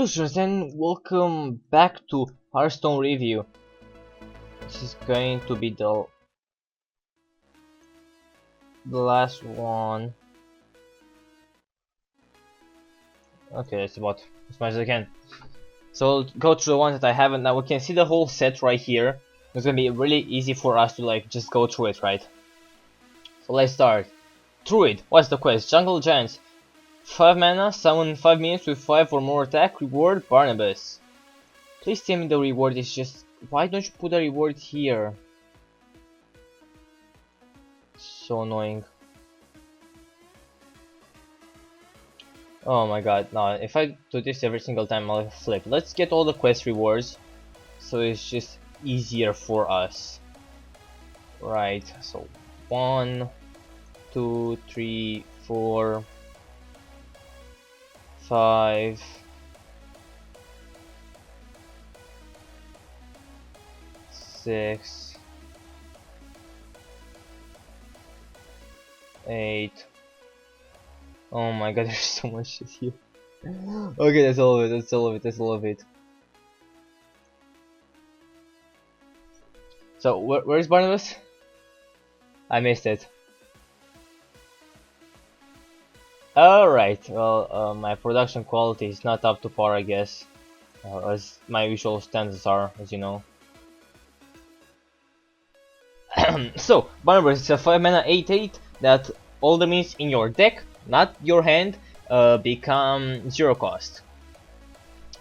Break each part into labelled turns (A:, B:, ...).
A: losers, and welcome back to Hearthstone review. This is going to be the last one. Okay, that's about as much as I can. So I'll go through the ones that I haven't. Now we can see the whole set right here. It's gonna be really easy for us to just go through it, right? So let's start. Druid, what's the quest? Jungle Giants. 5 mana, summon 5 minions with 5 or more attack, reward Barnabas. Please tell me the reward is just... Why don't you put the reward here? So annoying. Oh my god, no, if I do this every single time I'll flip. Let's get all the quest rewards, so it's just easier for us. Right, so 1, 2, 3, 4, 5, 6, 8. Oh my god, there's so much shit here. Okay, that's all of it, that's all of it, that's all of it. So, where's Barnabas? I missed it. Alright, well, my production quality is not up to par, I guess. As my usual standards are, as you know. So, Barnabas is a 5 mana 8/8 that all the minions in your deck, not your hand, become 0 cost.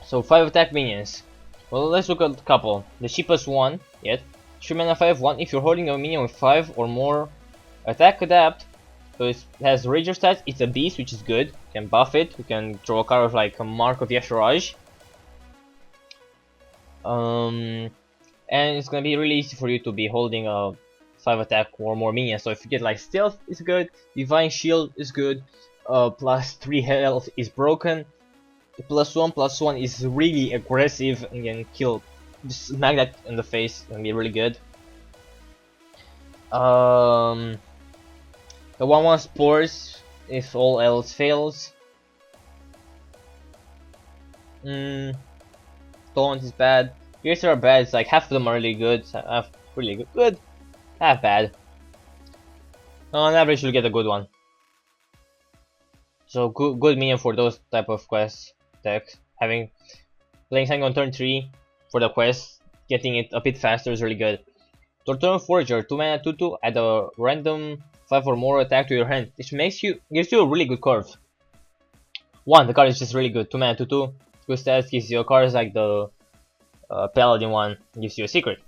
A: So 5 attack minions. Well, let's look at a couple. The cheapest one yet. 3 mana 5/1 if you're holding a minion with 5 or more attack adapt. So it has Rager stats, it's a beast, which is good. You can buff it, you can draw a card of like a Mark of Yasharaj. And it's gonna be really easy for you to be holding a 5 attack or more minions. So if you get like Stealth is good, Divine Shield is good, plus 3 health is broken, the +1/+1 is really aggressive and can kill, just smack that in the face, and be really good. The 1/1 Spores if all else fails. Taunt is bad. Piercer are bad, it's like half of them are really good, half really good, half bad. On average you'll get a good one. So good minion for those type of quest decks. Playing something on turn 3 for the quest, getting it a bit faster is really good. Torturan Forager, 2 mana 2/2, add a random 5 or more attack to your hand, which gives you a really good curve. The card is just really good. 2 mana 2/2, good stats, gives you a card like the Paladin one, gives you a secret.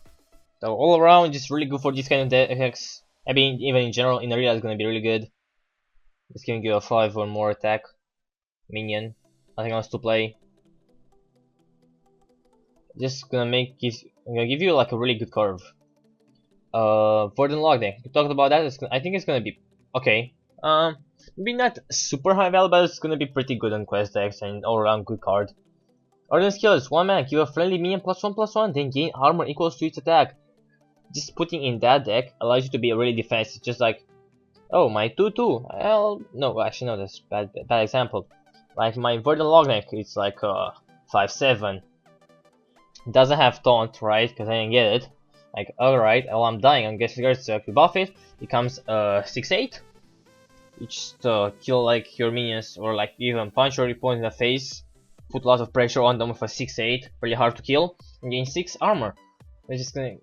A: So all around, just really good for this kind of decks. I mean, even in general, in arena it's gonna be really good. It's giving you a 5 or more attack minion, nothing else to play. Just gonna give you like a really good curve. Verdant Log deck, we talked about that. I think it's gonna be okay. Maybe not super high value, but it's gonna be pretty good on quest decks and all around good card. Ordnance Skill is 1 mana, give a friendly minion +1/+1, then gain armor equals to its attack. Just putting in that deck allows you to be really defensive, just like, oh, my 2/2. Well, no, actually no, that's bad example. Like my Verdant Log deck, it's like 5/7. Doesn't have taunt, right? Because I didn't get it. Like, alright, well, I'm dying, I'm guessing if you buff it, it becomes 6/8. You just kill like your minions, or like even punch your opponent in the face, put a lot of pressure on them with a 6/8, really hard to kill, and gain 6 armor. It's just gonna...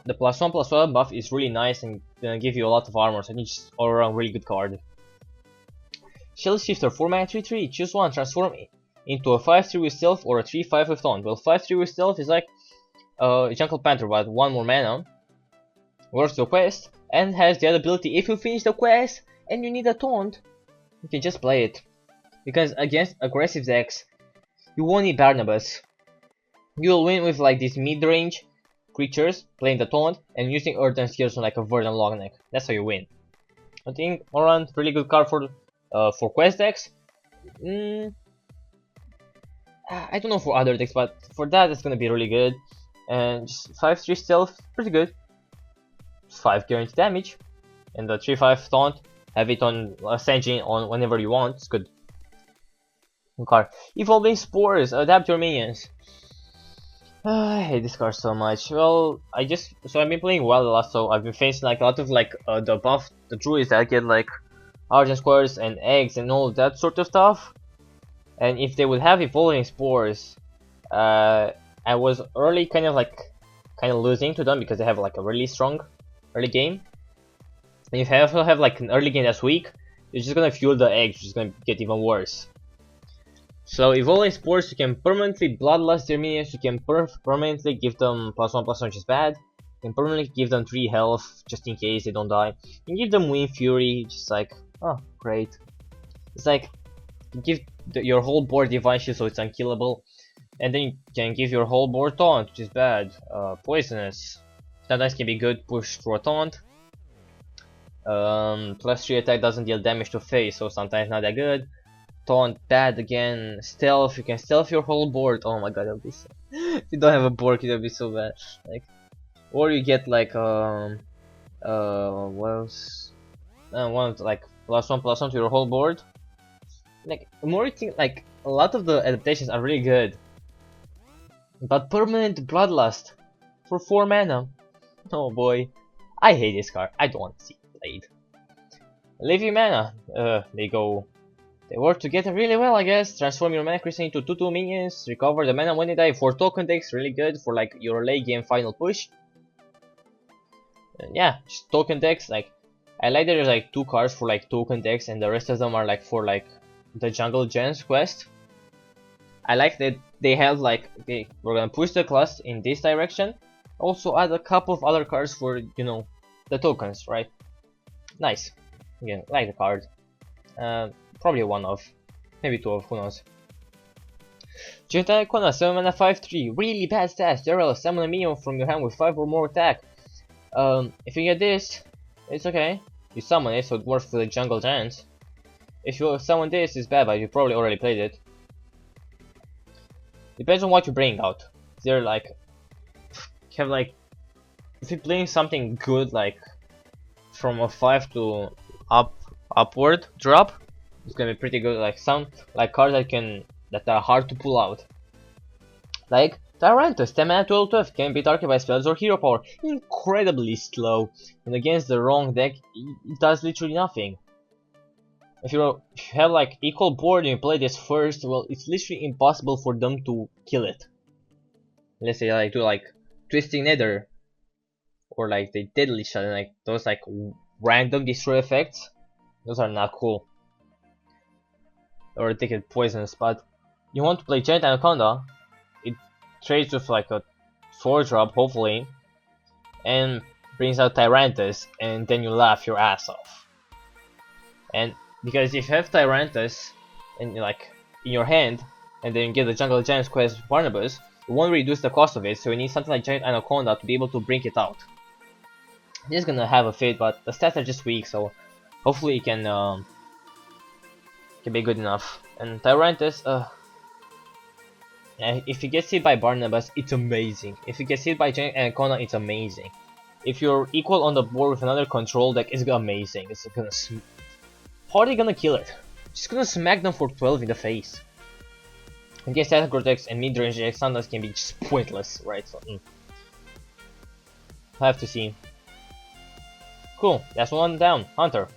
A: the +1/+1 buff is really nice and gonna give you a lot of armor, so it's all around really good card. Shield Shifter, 4 mana 3/3, choose one, transform into a 5/3 with stealth or a 3/5 with taunt. Well, 5/3 with stealth is like Jungle Panther, but 1 more mana, works the quest, and has the other ability, if you finish the quest and you need a taunt, you can just play it. Because against aggressive decks, you won't need Barnabas. You'll win with like these mid-range creatures, playing the taunt, and using Earth and skills on like a Verdant Log deck. That's how you win. I think all around really good card for quest decks. I don't know for other decks, but for that it's gonna be really good. And just 5/3 stealth, pretty good. 5 guaranteed damage, and the 3/5 taunt, have it on Ascension on whenever you want. It's good. card. Evolving Spores, adapt your minions. I hate this card so much. Well, I've been playing well a lot, so I've been facing like a lot of like the druids that get like Argent Squares and eggs and all that sort of stuff. And if they would have Evolving Spores, I was early kind of losing to them because they have like a really strong early game. And if I also have like an early game that's weak, it's just gonna fuel the eggs, which is gonna get even worse. So Evolving Spores, you can permanently bloodlust their minions, you can permanently give them +1/+1, which is bad. You can permanently give them 3 health, just in case they don't die. You can give them Wind Fury, just like, oh, great. It's like, you give your whole board Divine Shield so it's unkillable. And then you can give your whole board Taunt, which is bad. Poisonous. Sometimes can be good, push through a Taunt. +3 attack doesn't deal damage to face, so sometimes not that good. Taunt, bad again. Stealth, you can stealth your whole board. Oh my god, that would be so... if you don't have a board, that would be so bad. Like, or you get like what else? One like +1/+1 to your whole board. Like, more you think, like, a lot of the adaptations are really good. But permanent bloodlust for 4 mana. Oh boy, I hate this card. I don't want to see it played. Leaving mana. They go. They work together really well, I guess. Transform your mana crystal into 2/2 minions. Recover the mana when they die. 4 token decks, really good for like your late game final push. And yeah, just token decks. Like, I like that there's like 2 cards for like token decks, and the rest of them are like for like the Jungle Gems quest. I like that they have like, okay, we're gonna push the class in this direction. Also add a couple of other cards for, you know, the tokens, right? Nice. Again, like the card. Probably 1 of, maybe 2 of, who knows. Giant Icona, 7 mana 5/3, really bad stats. Daryl, summon a minion from your hand with 5 or more attack. If you get this, it's okay. You summon it, so it works for the Jungle Giants. If you summon this, it's bad, but you probably already played it. Depends on what you bring out. They're like, have like, if you're playing something good, like from a 5 to upward drop, it's gonna be pretty good. Like some like cards that are hard to pull out. Like Tyrantus, 10 mana 12/12, can be targeted by spells or hero power. Incredibly slow, and against the wrong deck, it does literally nothing. If you have like equal board and you play this first, well, it's literally impossible for them to kill it. Let's say like do like Twisting Nether, or like they Deadly Shot, and like those like random destroy effects. Those are not cool. Or take it poisonous, but you want to play Giant Anaconda. It trades with like a 4-drop, hopefully, and brings out Tyrantus, and then you laugh your ass off. And because if you have Tyrantus in like in your hand, and then you get the Jungle Giants quest Barnabas, it won't reduce the cost of it, so you need something like Giant Anaconda to be able to bring it out. It is gonna have a fit, but the stats are just weak, so hopefully it can be good enough. And Tyrantus, if you get hit by Barnabas, it's amazing. If you get hit by Giant Anaconda, it's amazing. If you're equal on the board with another control deck, it's amazing. It's gonna how are they gonna kill it? Just gonna smack them for 12 in the face. Against aggro decks and mid-range decks, sometimes can be just pointless, right? So, I have to see. Cool, that's 1 down. Hunter.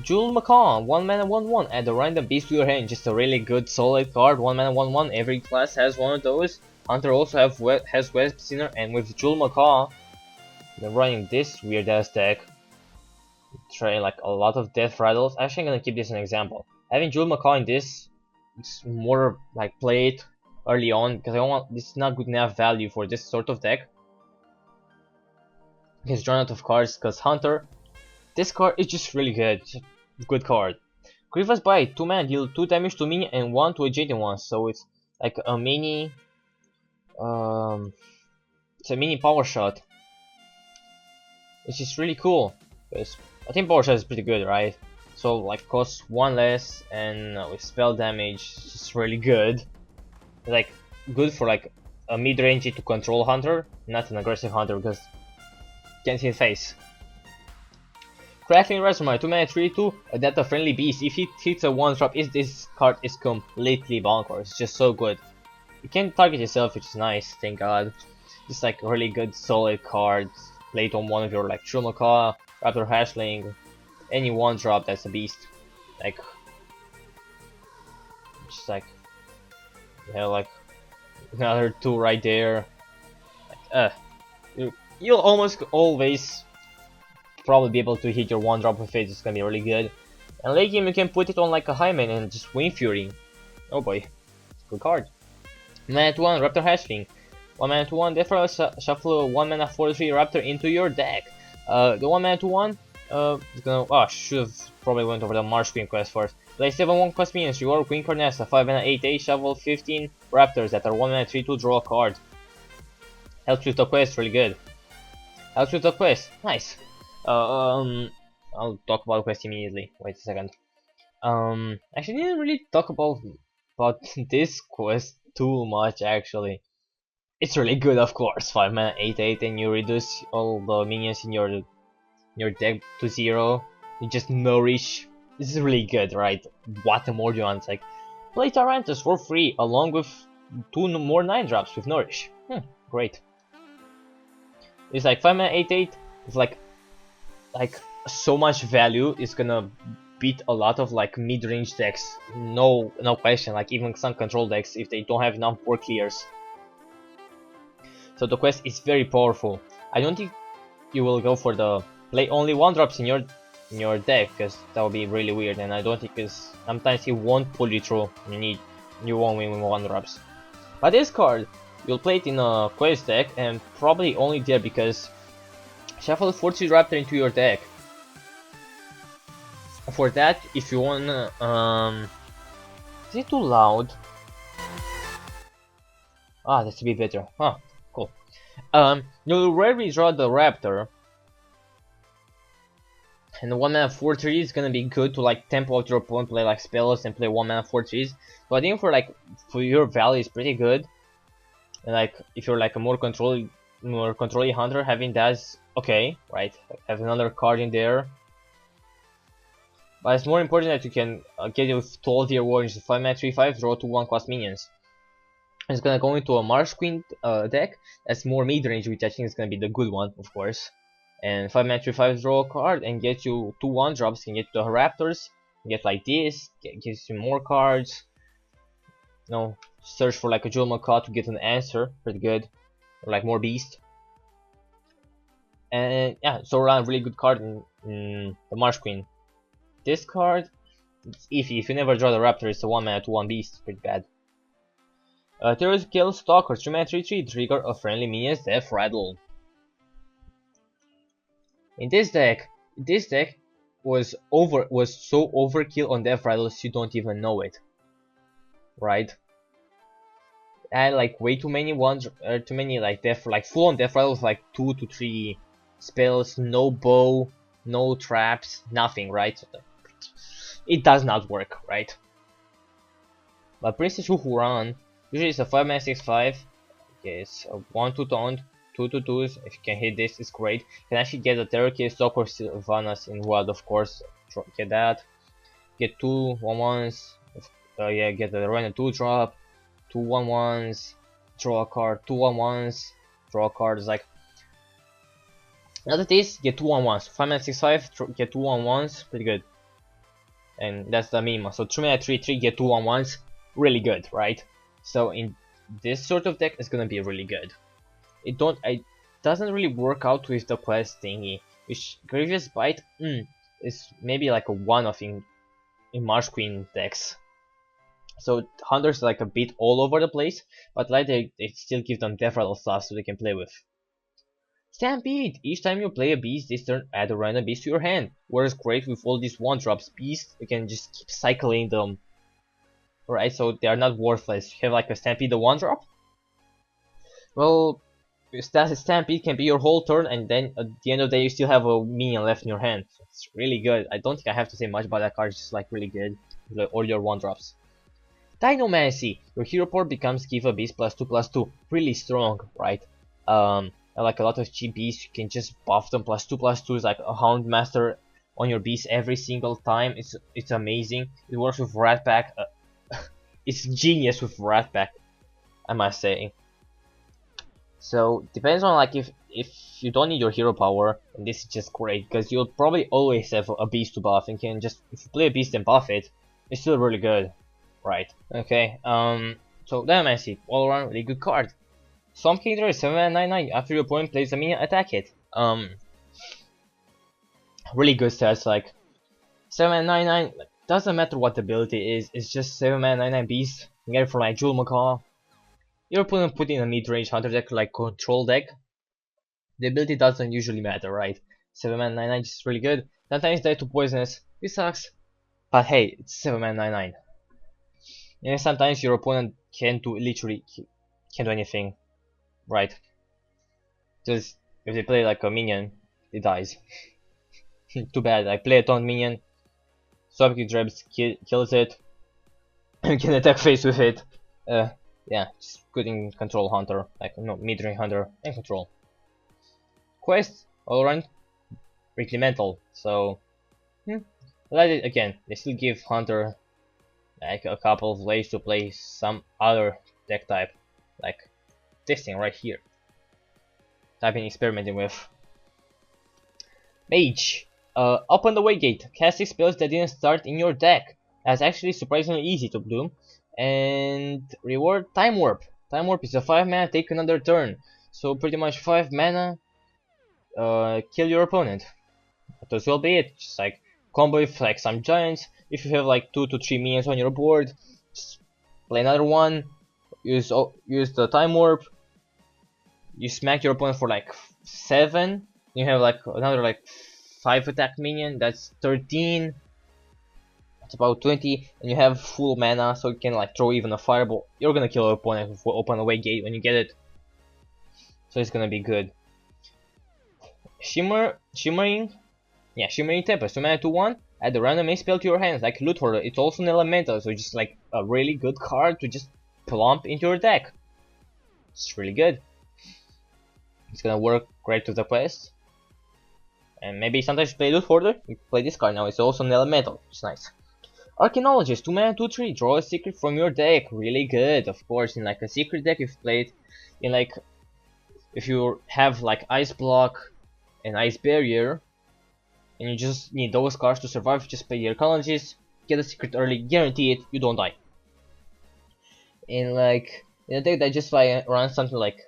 A: Jewel Macaw, 1 mana 1/1. Add a random beast to your hand. Just a really good solid card. 1 mana 1/1. Every class has one of those. Hunter also has Web Sinner, and with Jewel Macaw, they're running this weird ass deck. Trying like a lot of Death Rattles. Actually, I'm gonna keep this an example. Having Jewel Macaw in this, it's more like play it early on, because I don't want, this is not good enough value for this sort of deck. He's drawn out of cards because Hunter, this card is just really good. It's a good card. Grievous Bite, 2 mana, deal 2 damage to minion and 1 to adjacent one. So it's like a mini, it's a mini power shot, which is really cool. Because I think power shot is pretty good, right? So like costs 1 less, and with spell damage, it's really good. Like good for like a mid-range to control hunter, not an aggressive hunter, because can't see his face. Crackling Reservoir, 2 mana 3/2, that a friendly beast. If it hits a 1-drop, this card is completely bonkers. It's just so good. You can target yourself, which is nice, thank god. Just like really good solid cards. Play it on one of your like Trumaka, Raptor Hashling, any 1-drop that's a beast. Like just like yeah, like another 2 right there. Like, you'll almost always probably be able to hit your 1-drop with it. It's gonna be really good. And late game you can put it on like a Hyman and just Wind Fury. Oh boy, good card. Mana to 1 Raptor Hashling. 1 mana to 1, therefore shuffle 1 mana 4/3 Raptor into your deck. The 1 mana to 1 is gonna. Oh, should have probably went over the Marsh Queen quest first. Play 7/1 cost minions, reward Queen Carnessa, 5 mana 8/8, shuffle 15 Raptors that are 1 mana 3/2, draw a card. Helps with the quest, really good. Helps with the quest, nice. I'll talk about the quest immediately. Wait a second. Actually, didn't really talk about this quest too much actually. It's really good, of course. 5 mana 8/8, and you reduce all the minions in your deck to 0. You just nourish. This is really good, right? What more do you want? It's like play Tarantus for free along with 2 more 9-drops with nourish. Great. It's like 5 mana 8/8. It's like so much value. It's gonna beat a lot of like mid-range decks. No question. Like even some control decks if they don't have enough board clears. So the quest is very powerful. I don't think you will go for the play only 1-drops in your deck, because that would be really weird, and I don't think because sometimes he won't pull you through. You won't win with 1-drops. But this card, you'll play it in a quest deck, and probably only there because shuffle 40 Raptor into your deck. For that, if you wanna, is it too loud? Ah, that's a bit better. Huh, cool. You'll rarely draw the Raptor. And the 1 mana 4/3 is gonna be good to like tempo out your opponent, play like spells and play 1 mana 4/3s. So I think for your value is pretty good. And like if you're like a more controlling hunter, having that is okay, right? Have another card in there. But it's more important that you can get it with 12 year warriors, 5 mana 3/5, draw 2 1-cost minions. It's gonna go into a Marsh Queen deck that's more mid range, which I think is gonna be the good one, of course. And 5 mana 3/5, draw a card and get you 2 1-drops. Can get the Raptors, get like this, gives you more cards. No, search for like a Jewel Macaw to get an answer, pretty good, or like more beast. And yeah, so around really good card in the Marsh Queen. This card, it's iffy. If you never draw the Raptor, it's a 1 mana to 1 beast, pretty bad. Terrorist Kill Stalker, 3 mana 3/3, trigger a friendly minion's Death Rattle. In this deck was so overkill on Death Rattles you don't even know it, right? I had like way too many too many like full on Death Rattles, like 2 to 3 spells, no bow, no traps, nothing, right? It does not work, right? But Princess Huhuran, usually it's a 5 mana 6/5. Okay, it's a 1/2 taunt, 2/2s. If you can hit this, it's great. You can actually get a Terror Kill Stalker Sylvanas in Wild, of course. Get that. Get 2 1/1s. Yeah, get the random 2-drop. 2 1/1s. Draw a card. 2 1/1s. Draw a card. It's like. Another this, get 2 1/1s. 5 mana 6/5, get 2 1/1s. Pretty good. And that's the meme. So 3 mana 3/3, get 2 1/1s. Really good, right? So in this sort of deck, it's gonna be really good. It doesn't really work out with the quest thingy, which Grievous Bite is maybe like a one-off in Marsh Queen decks. So hunters like a bit all over the place, but like they still give them Death Rattle stuff so they can play with. Stampede! Each time you play a beast this turn, add a random beast to your hand. Works great with all these 1-drops. Beasts, you can just keep cycling them. Right, so they are not worthless. You have like a Stampede, the 1-drop. Well, Stampede can be your whole turn, and then at the end of the day you still have a minion left in your hand. So it's really good. I don't think I have to say much about that card. It's just like really good. All your 1-drops. Dinomancy! Your hero port becomes give a beast +2/+2. Really strong, right? Like a lot of cheap beasts, you can just buff them +2/+2 is like a Houndmaster on your beast every single time. It's amazing. It works with Rat Pack. It's genius with Rat Pack, I must say. So depends on like if you don't need your hero power, and this is just great because you'll probably always have a beast to buff and can just, if you play a beast and buff it, it's still really good, right? Okay. So Dynamacy, all around really good card. Swamp King is 799. After your opponent plays a minion, attack it. Really good stats, like 799. Like, doesn't matter what the ability is, it's just 799 beast. You get it from like Jewel Macaw. Your opponent put in a mid-range hunter deck like control deck. The ability doesn't usually matter, right? 799 is really good. Sometimes die to poisonous. This sucks, but hey, it's 799. And sometimes your opponent can't do anything, right? Just if they play like a minion, it dies. Too bad. I play a taunt minion, Swapking Drebs kills it, and can attack face with it. Yeah, just good in control hunter, like no mid-range hunter and control. Quest all around Reclimental, so let it again. They still give hunter like a couple of ways to play some other deck type, like this thing right here. I've been experimenting with. Mage. Open the way gate. Cast 6 spells that didn't start in your deck. That's actually surprisingly easy to do. And reward Time Warp. Time Warp is a 5 mana, take another turn. So pretty much 5 mana, kill your opponent. That will be it. Just like combo with like some giants. If you have like 2 to 3 minions on your board, just play another one. Use the Time Warp. You smack your opponent for like 7. You have like another like 5 attack minion. That's 13. That's about 20. And you have full mana, so you can like throw even a fireball. You're gonna kill your opponent with open away gate when you get it. So it's gonna be good. Shimmering Tempest. 2 mana 2/1. Add a random main spell to your hands, like Loot Hoarder. It's also an elemental, so just like a really good card to just plump into your deck. It's really good. It's gonna work great with the quest. And maybe sometimes you play Loot Hoarder, you play this card now. It's also an elemental. It's nice. Archaeologist, 2 mana 2/3. Draw a secret from your deck. Really good, of course. In like a secret deck, if played in like, if you have like Ice Block and Ice Barrier, and you just need those cards to survive, just play the Archaeologist, get a secret early, guarantee it, you don't die. And like in a deck that just like runs something like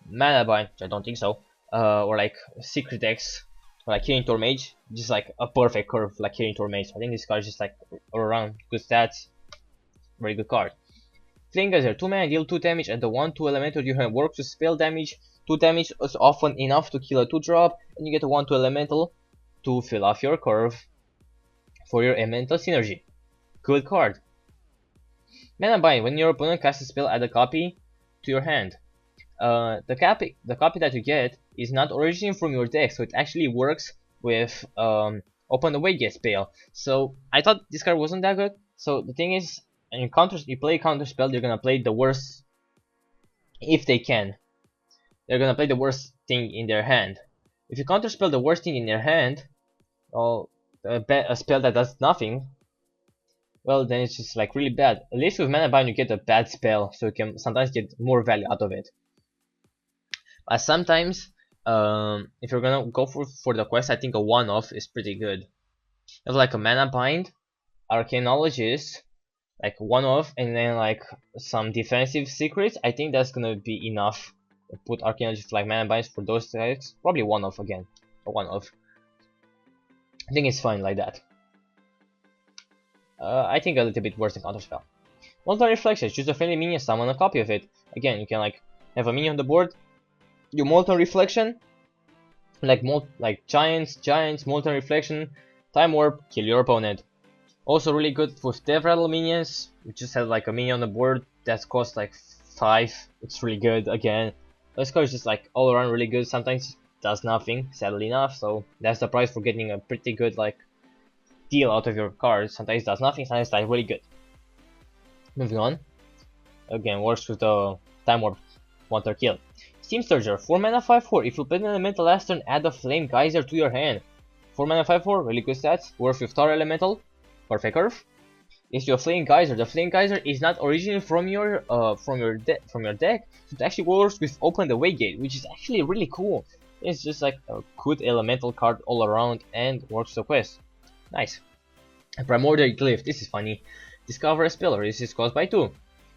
A: Mana Bind, which I don't think so, or like secret decks, or like Killing Tor Mage, just like a perfect curve like Killing Tor Mage. I think this card is just like all around good stats, very good card. Flingazer, 2 mana, deal 2 damage, and the 1/2 elemental you have works with spell damage. 2 damage is often enough to kill a 2-drop, and you get a 1/2 elemental to fill off your curve for your elemental synergy. Good card. Mana Bind, when your opponent casts a spell, add a copy to your hand. The copy that you get is not originating from your deck, so it actually works with Open the Way Gate spell. So I thought this card wasn't that good. So the thing is, when you play counter spell, they're gonna play the worst. If they can, they're gonna play the worst thing in their hand. If you counter spell the worst thing in their hand, well, a spell that does nothing, well then it's just like really bad. At least with Mana Bind you get a bad spell, so you can sometimes get more value out of it. But sometimes, if you're gonna go for the quest, I think a one-off is pretty good. Have like a Mana Bind, Archaeologist, like one-off, and then like some defensive secrets. I think that's gonna be enough. Put Archaeologist like Mana Binds for those types. Probably one-off again, a one-off. I think it's fine like that. I think a little bit worse than Counterspell. Molten Reflection, choose a friendly minion, summon a copy of it. Again, you can like have a minion on the board, you Molten Reflection, like giants, Molten Reflection, Time Warp, kill your opponent. Also really good with Death Rattle minions. You just have like a minion on the board that costs like 5. It's really good again. This card is just like all around really good. Sometimes does nothing, sadly enough, so that's the price for getting a pretty good like deal out of your cards. Sometimes does nothing, sometimes like really good. Moving on. Again, works with the Time Warp, one-turn kill. Steam Surger, 4 mana 5/4. If you play an elemental last turn, add a Flame Geyser to your hand. 4 mana 5/4, really good stats. Worth with Star Elemental, perfect curve. Is your Flame Geyser. The Flame Geyser is not originally from your deck. So it actually works with Open the Way Gate, which is actually really cool. It's just like a good elemental card all around and works the quest. Nice. Primordial Glyph. This is funny. Discover a spell. This is cost by 2.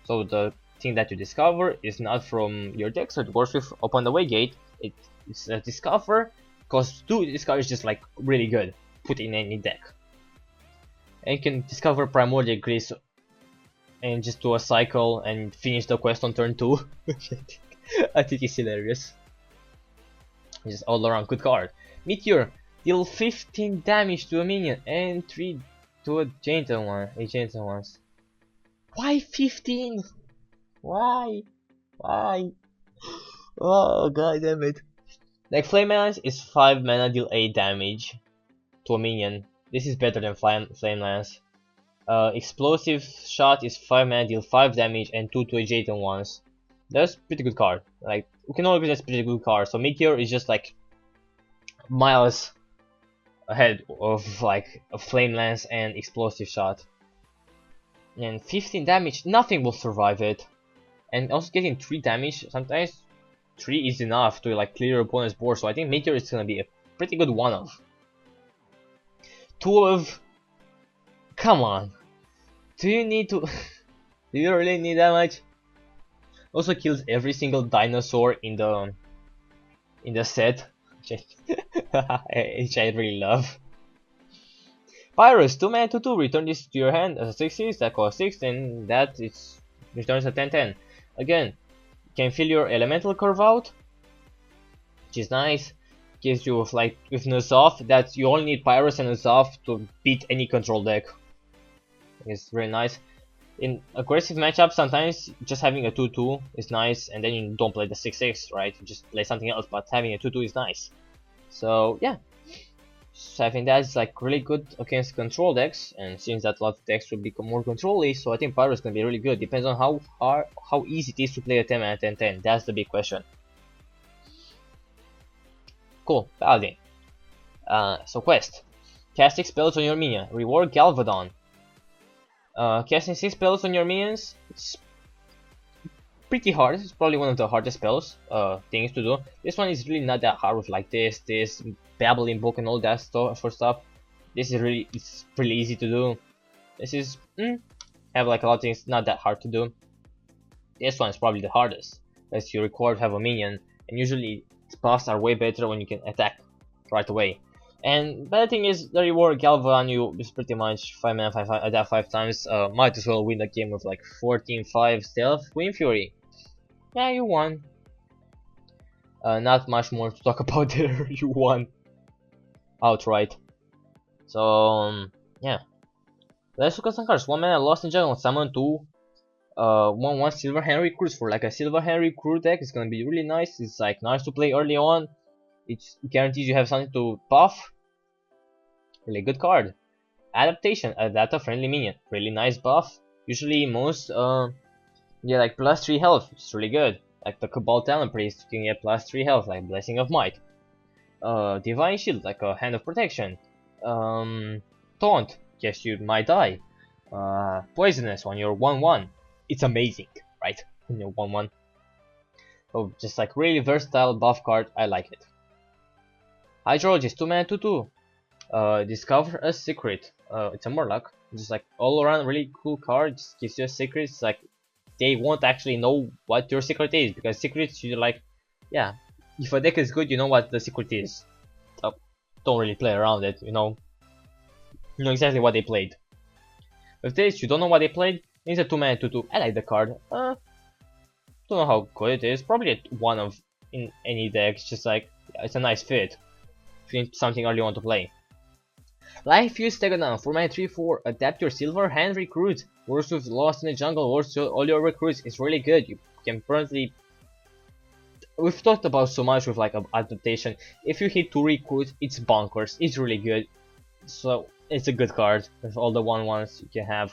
A: So the thing that you discover is not from your deck, so it works with Open the Way Gate. It's a discover. Cost 2. This card is just like really good. Put in any deck. And you can discover Primordial Glyph and just do a cycle and finish the quest on turn 2. I think it's hilarious. Just all around good card. Meteor. Deal 15 damage to a minion and 3 to a gentle ones. Why 15? Why? Oh god damn it. Like Flame Lance is 5 mana, deal 8 damage to a minion. This is better than Flame Lance. Explosive Shot is 5 mana, deal 5 damage and 2 to adjacent ones. That's pretty good card. Like, we can all agree that's pretty good card. So Meteor is just like miles ahead of like a Flame Lance and Explosive Shot. And 15 damage, nothing will survive it. And also getting 3 damage, sometimes 3 is enough to like clear your opponent's board. So I think Meteor is gonna be a pretty good one of. 2 of. Come on. Do you need to? Do you really need that much? Also kills every single dinosaur in the set, which I really love. Pyrus, 2 mana 2/2. Return this to your hand as a 6/6 that costs 6, and that it returns a 10/10. Again, you can fill your elemental curve out, which is nice. Gives you with Nuzzoff that you only need Pyrus and Nuzzoff to beat any control deck. It's very nice. In aggressive matchups, sometimes just having a 2/2 is nice, and then you don't play the 6/6, right? You just play something else, but having a 2/2 is nice. So yeah, so I think that's like really good against control decks, and seems that a lot of decks will become more control-y, so I think Pyro is gonna be really good. Depends on how easy it is to play a 10 mana 10/10. That's the big question. Cool, Paladin. So quest. Casting spells on your minion. Reward Galvadon. Casting 6 spells on your minions. It's pretty hard. It's probably one of the hardest spells things to do. This one is really not that hard with like this babbling book and all that stuff for stuff. This is really, it's pretty easy to do. This is have like a lot of things not that hard to do. This one is probably the hardest, as you require to have a minion, and usually buffs are way better when you can attack right away. And the thing is, the reward Galvan you is pretty much 5 mana 5 adapt 5 times. Might as well win the game with like 14-5 stealth Wind Fury. Yeah, you won. Not much more to talk about there. You won outright. So yeah, let's look at some cards. 1 mana Lost in Jungle, summon 2 1/1 Silver Hand Recruits. For like a Silver Hand Recruit deck, it's gonna be really nice. It's like nice to play early on. It guarantees you have something to buff. Really good card. Adaptation, adapt a friendly minion. Really nice buff. Usually most yeah, like +3 health, which is really good. Like the Cabal Talent Priest, you can get +3 health, like Blessing of Might. Divine Shield, like a Hand of Protection. Taunt, yes, you might die. Poisonous when you're 1/1. It's amazing, right? When you're 1/1. So just like really versatile buff card, I like it. Hydrologist, 2 mana 2/2. Discover a secret. It's a Murloc. Just like all around really cool card. Just gives you a secret. It's like they won't actually know what your secret is, because secrets you like, yeah. If a deck is good, you know what the secret is. So don't really play around it. You know exactly what they played. With this, you don't know what they played. It's a 2 mana 2/2. I like the card. Don't know how good it is. Probably a 1 of in any deck. It's just like, yeah, it's a nice fit. If you need something early on to play. Life Fuse Tegodan, 4 mana 3/4. Adapt your Silver Hand Recruit. Works with Lost in the Jungle. Works with all your recruits. It's really good. You can currently. We've talked about so much with like adaptation. If you hit 2 recruits, it's bonkers. It's really good. So it's a good card with all the 1/1s you can have.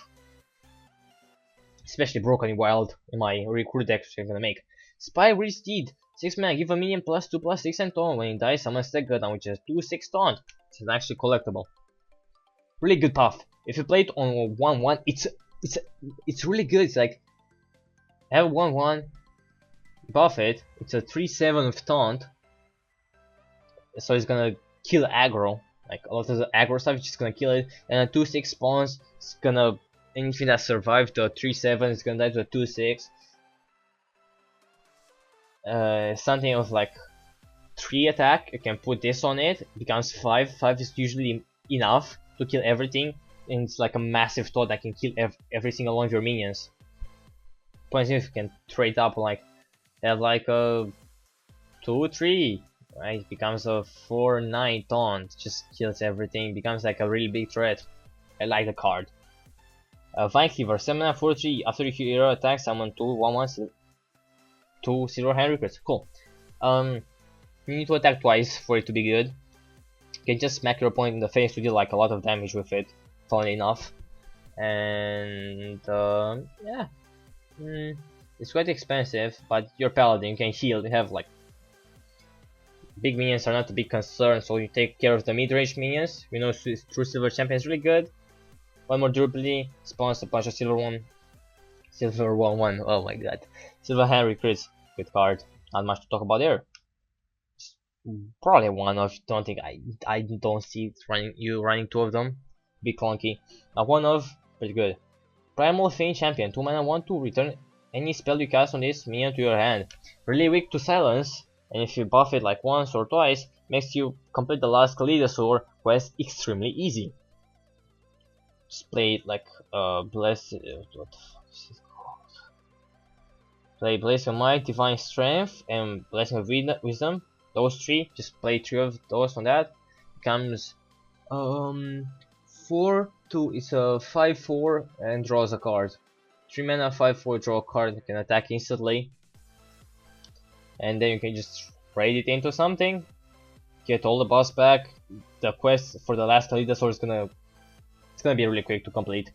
A: Especially Broken Wild in my recruit deck, which I'm gonna make. Spy Rich Deed, 6 mana, give a minion +2/+6 and taunt. When it dies, summon Tegodan, which is 2/6 taunt. It's an actually collectible. Really good buff. If you play it on 1-1, it's really good. It's like have 1-1, buff it. It's a 3-7 with taunt, so it's gonna kill aggro. Like a lot of the aggro stuff, it's just gonna kill it. And a 2-6 spawns. It's gonna anything that survived the 3-7 is gonna die to a 2-6. Something of like 3 attack. You can put this on it. It becomes 5. 5 is usually enough to kill everything, and it's like a massive thought that can kill every single one of your minions. Point is, if you can trade up, like have like a 2-3, right? It becomes a 4-9 taunt, just kills everything. Becomes like a really big threat. I like the card. Vine Cleaver, 7-mana 4-3. After your hero attack, summon 2/1/1 2 silver hand recruits. Cool. You need to attack twice for it to be good. You can just smack your opponent in the face to deal like a lot of damage with it, funnily enough. And yeah, it's quite expensive, but you're paladin, you can heal. You have like big minions are not a big concern, so you take care of the mid-range minions. You know, True Silver Champion is really good. One more durability, spawns a bunch of silver 1/1. Oh my god, silver hand recruits, good card. Not much to talk about there. Probably one of. Don't think I don't see you running 2 of them. Be clunky. Now one of, pretty good. Primal Feign Champion, 2-mana 1/2. Return any spell you cast on this minion to your hand. Really weak to silence, and if you buff it like once or twice, makes you complete the last Kaleidosaur quest extremely easy. Just play it like bless. What the fuck is this called? Play Blessing of Might, Divine Strength, and Blessing of Wisdom. Those 3, just play 3 of those on that. Becomes 4/2. It's a 5/4 and draws a card. 3 mana 5/4, draw a card. You can attack instantly, and then you can just raid it into something. Get all the boss back. The quest for the last Kaleidosaur is gonna be really quick to complete.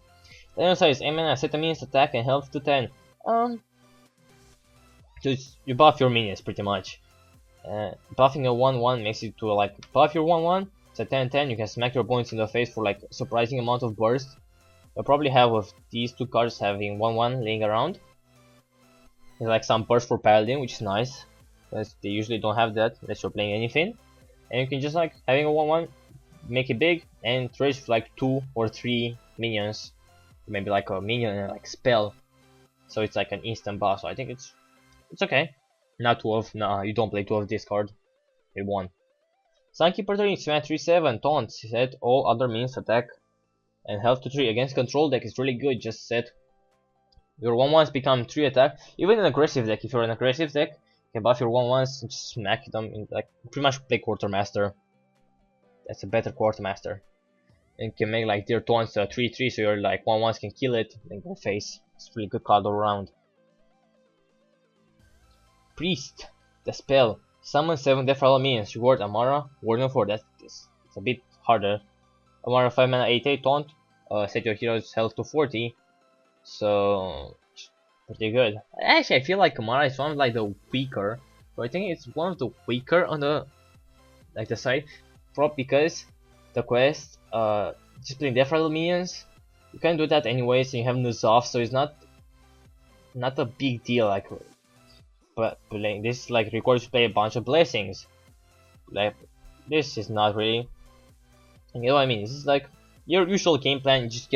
A: Then size 8 mana, set a minion's attack and health to 10. So you buff your minions pretty much. Buffing a 1/1 makes it to like buff your 1/1. It's a 10/10. You can smack your opponents in the face for like surprising amount of burst. You'll probably have with these 2 cards having 1/1 laying around. There's like some burst for paladin, which is nice, because they usually don't have that unless you're playing anything. And you can just like having a 1/1, make it big, and trade like 2 or 3 minions, maybe like a minion and like spell. So it's like an instant boss. So I think it's okay. Not 2 of, nah, you don't play 2 of this card. They won. Sunkeeper 3, 3/7, taunt, set all other minions attack and health to 3. Against control deck is really good, just set your 1/1s become 3 attack. Even in aggressive deck, if you're an aggressive deck, you can buff your 1/1s and just smack them in, like, pretty much play Quartermaster. That's a better Quartermaster. And you can make like their taunts 3/3, so your like 1/1s can kill it, then go face. It's really good card all around. Priest, the spell. Summon 7 Deathrattle minions. Reward Amara, Warden of 4. It's a bit harder. Amara 5 mana 8/8 taunt. Set your hero's health to 40. So pretty good. Actually, I feel like Amara is one of like the weaker. But I think it's one of the weaker on the like the side. Probably because the quest just playing Deathrattle minions. You can do that anyways, and you have Nuzov, so it's not a big deal. Like. But playing this like requires you to play a bunch of blessings. Like this is not really, you know what I mean. This is like your usual game plan. You just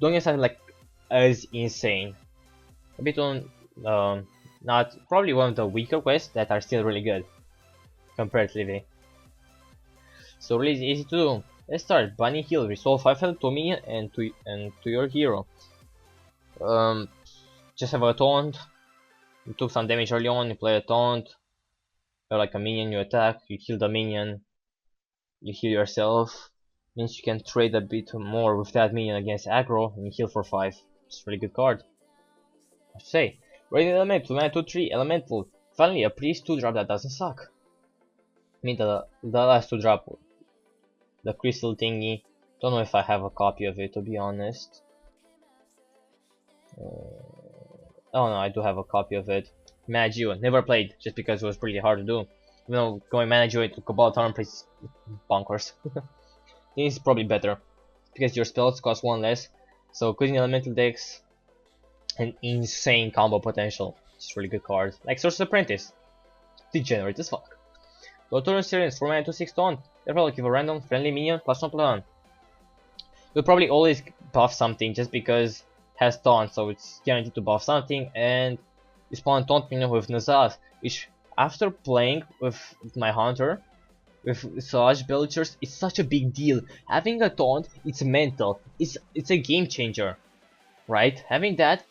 A: don't get something like as insane. A bit on not probably one of the weaker quests that are still really good comparatively. So really easy to do. Let's start. Bunny Hill. Resolve 5 health to me and to your hero. Just have a taunt. You took some damage early on, you play a taunt, you're like a minion, you attack, you heal the minion, you heal yourself, means you can trade a bit more with that minion against aggro, and you heal for 5. It's a really good card, I should say. Radiant Element, 2 mana 2/3, Elemental, finally a priest 2-drop that doesn't suck. I mean the last 2-drop, the crystal thingy, don't know if I have a copy of it to be honest. Oh no, I do have a copy of it. Manageo, never played, just because it was pretty hard to do. You know, going Manageo to Cabal Tournament is bonkers. This is probably better because your spells cost 1 less. So cutting elemental decks, an insane combo potential. It's really good card. Like Sorcerer's Apprentice, degenerate as fuck. Lotus Sirens, 4 mana 2/6 taunt. Therefore, give a random friendly minion +1/+1. You'll probably always buff something just because it has taunt, so it's guaranteed to buff something. And you spawn taunt minion with Nazaz, which after playing with my hunter, with such villagers, it's such a big deal. Having a taunt, it's mental. It's a game changer, right? Having that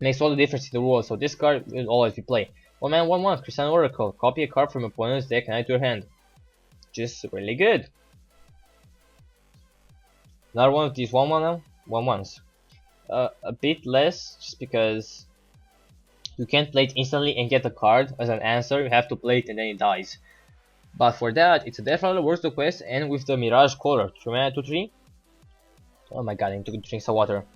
A: makes all the difference in the world. So this card will always be played. 1 mana 1/1 Crystal Oracle. Copy a card from opponent's deck and add to your hand. Just really good. Another one of these 1 mana 1/1s. A bit less, just because you can't play it instantly and get a card as an answer. You have to play it and then it dies. But for that, it's definitely worth the quest. And with the Mirage Color, 3 mana 2/3. Oh my god, I need to drink some water.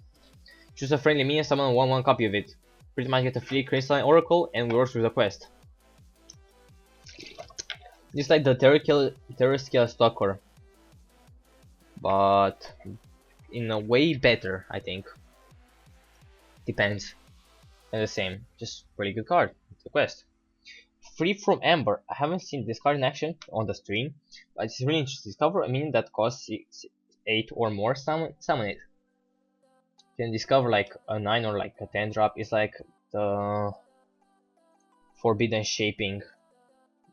A: Choose a friendly minion, summon 1/1 copy of it. Pretty much get a free Crystalline Oracle and works with the quest. Just like the Terrestrial Stalker, but in a way better, I think. Depends. And the same, just really good card. It's a quest. Free from Ember. I haven't seen this card in action on the stream, but it's really interesting. Discover a minion that costs 6, 8 or more. Summon it. You can discover like a 9 or like a 10 drop. It's like the Forbidden Shaping.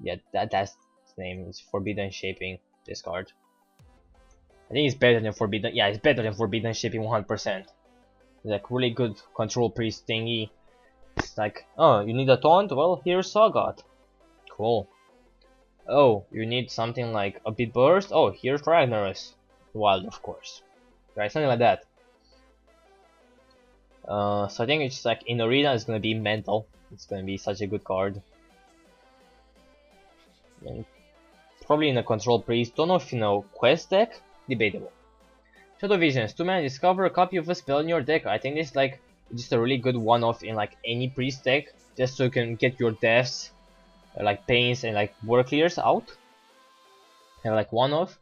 A: Yeah, that's the name. It's Forbidden Shaping. This card. I think it's better than Forbidden. Yeah, it's better than Forbidden Shaping 100%. It's like really good control priest thingy. It's like, oh, you need a taunt? Well, here's Sagat. Cool. Oh, you need something like a bit burst? Oh, here's Ragnaros. Wild, of course. Right, something like that. So I think it's like in arena it's gonna be mental. It's gonna be such a good card. And probably in a control priest. Don't know if you know quest deck. Debatable. Shadow Visions. 2 mana, discover a copy of a spell in your deck. I think this is like just a really good one-off in like any priest deck, just so you can get your deaths, like pains and like war clears out. And like one-off,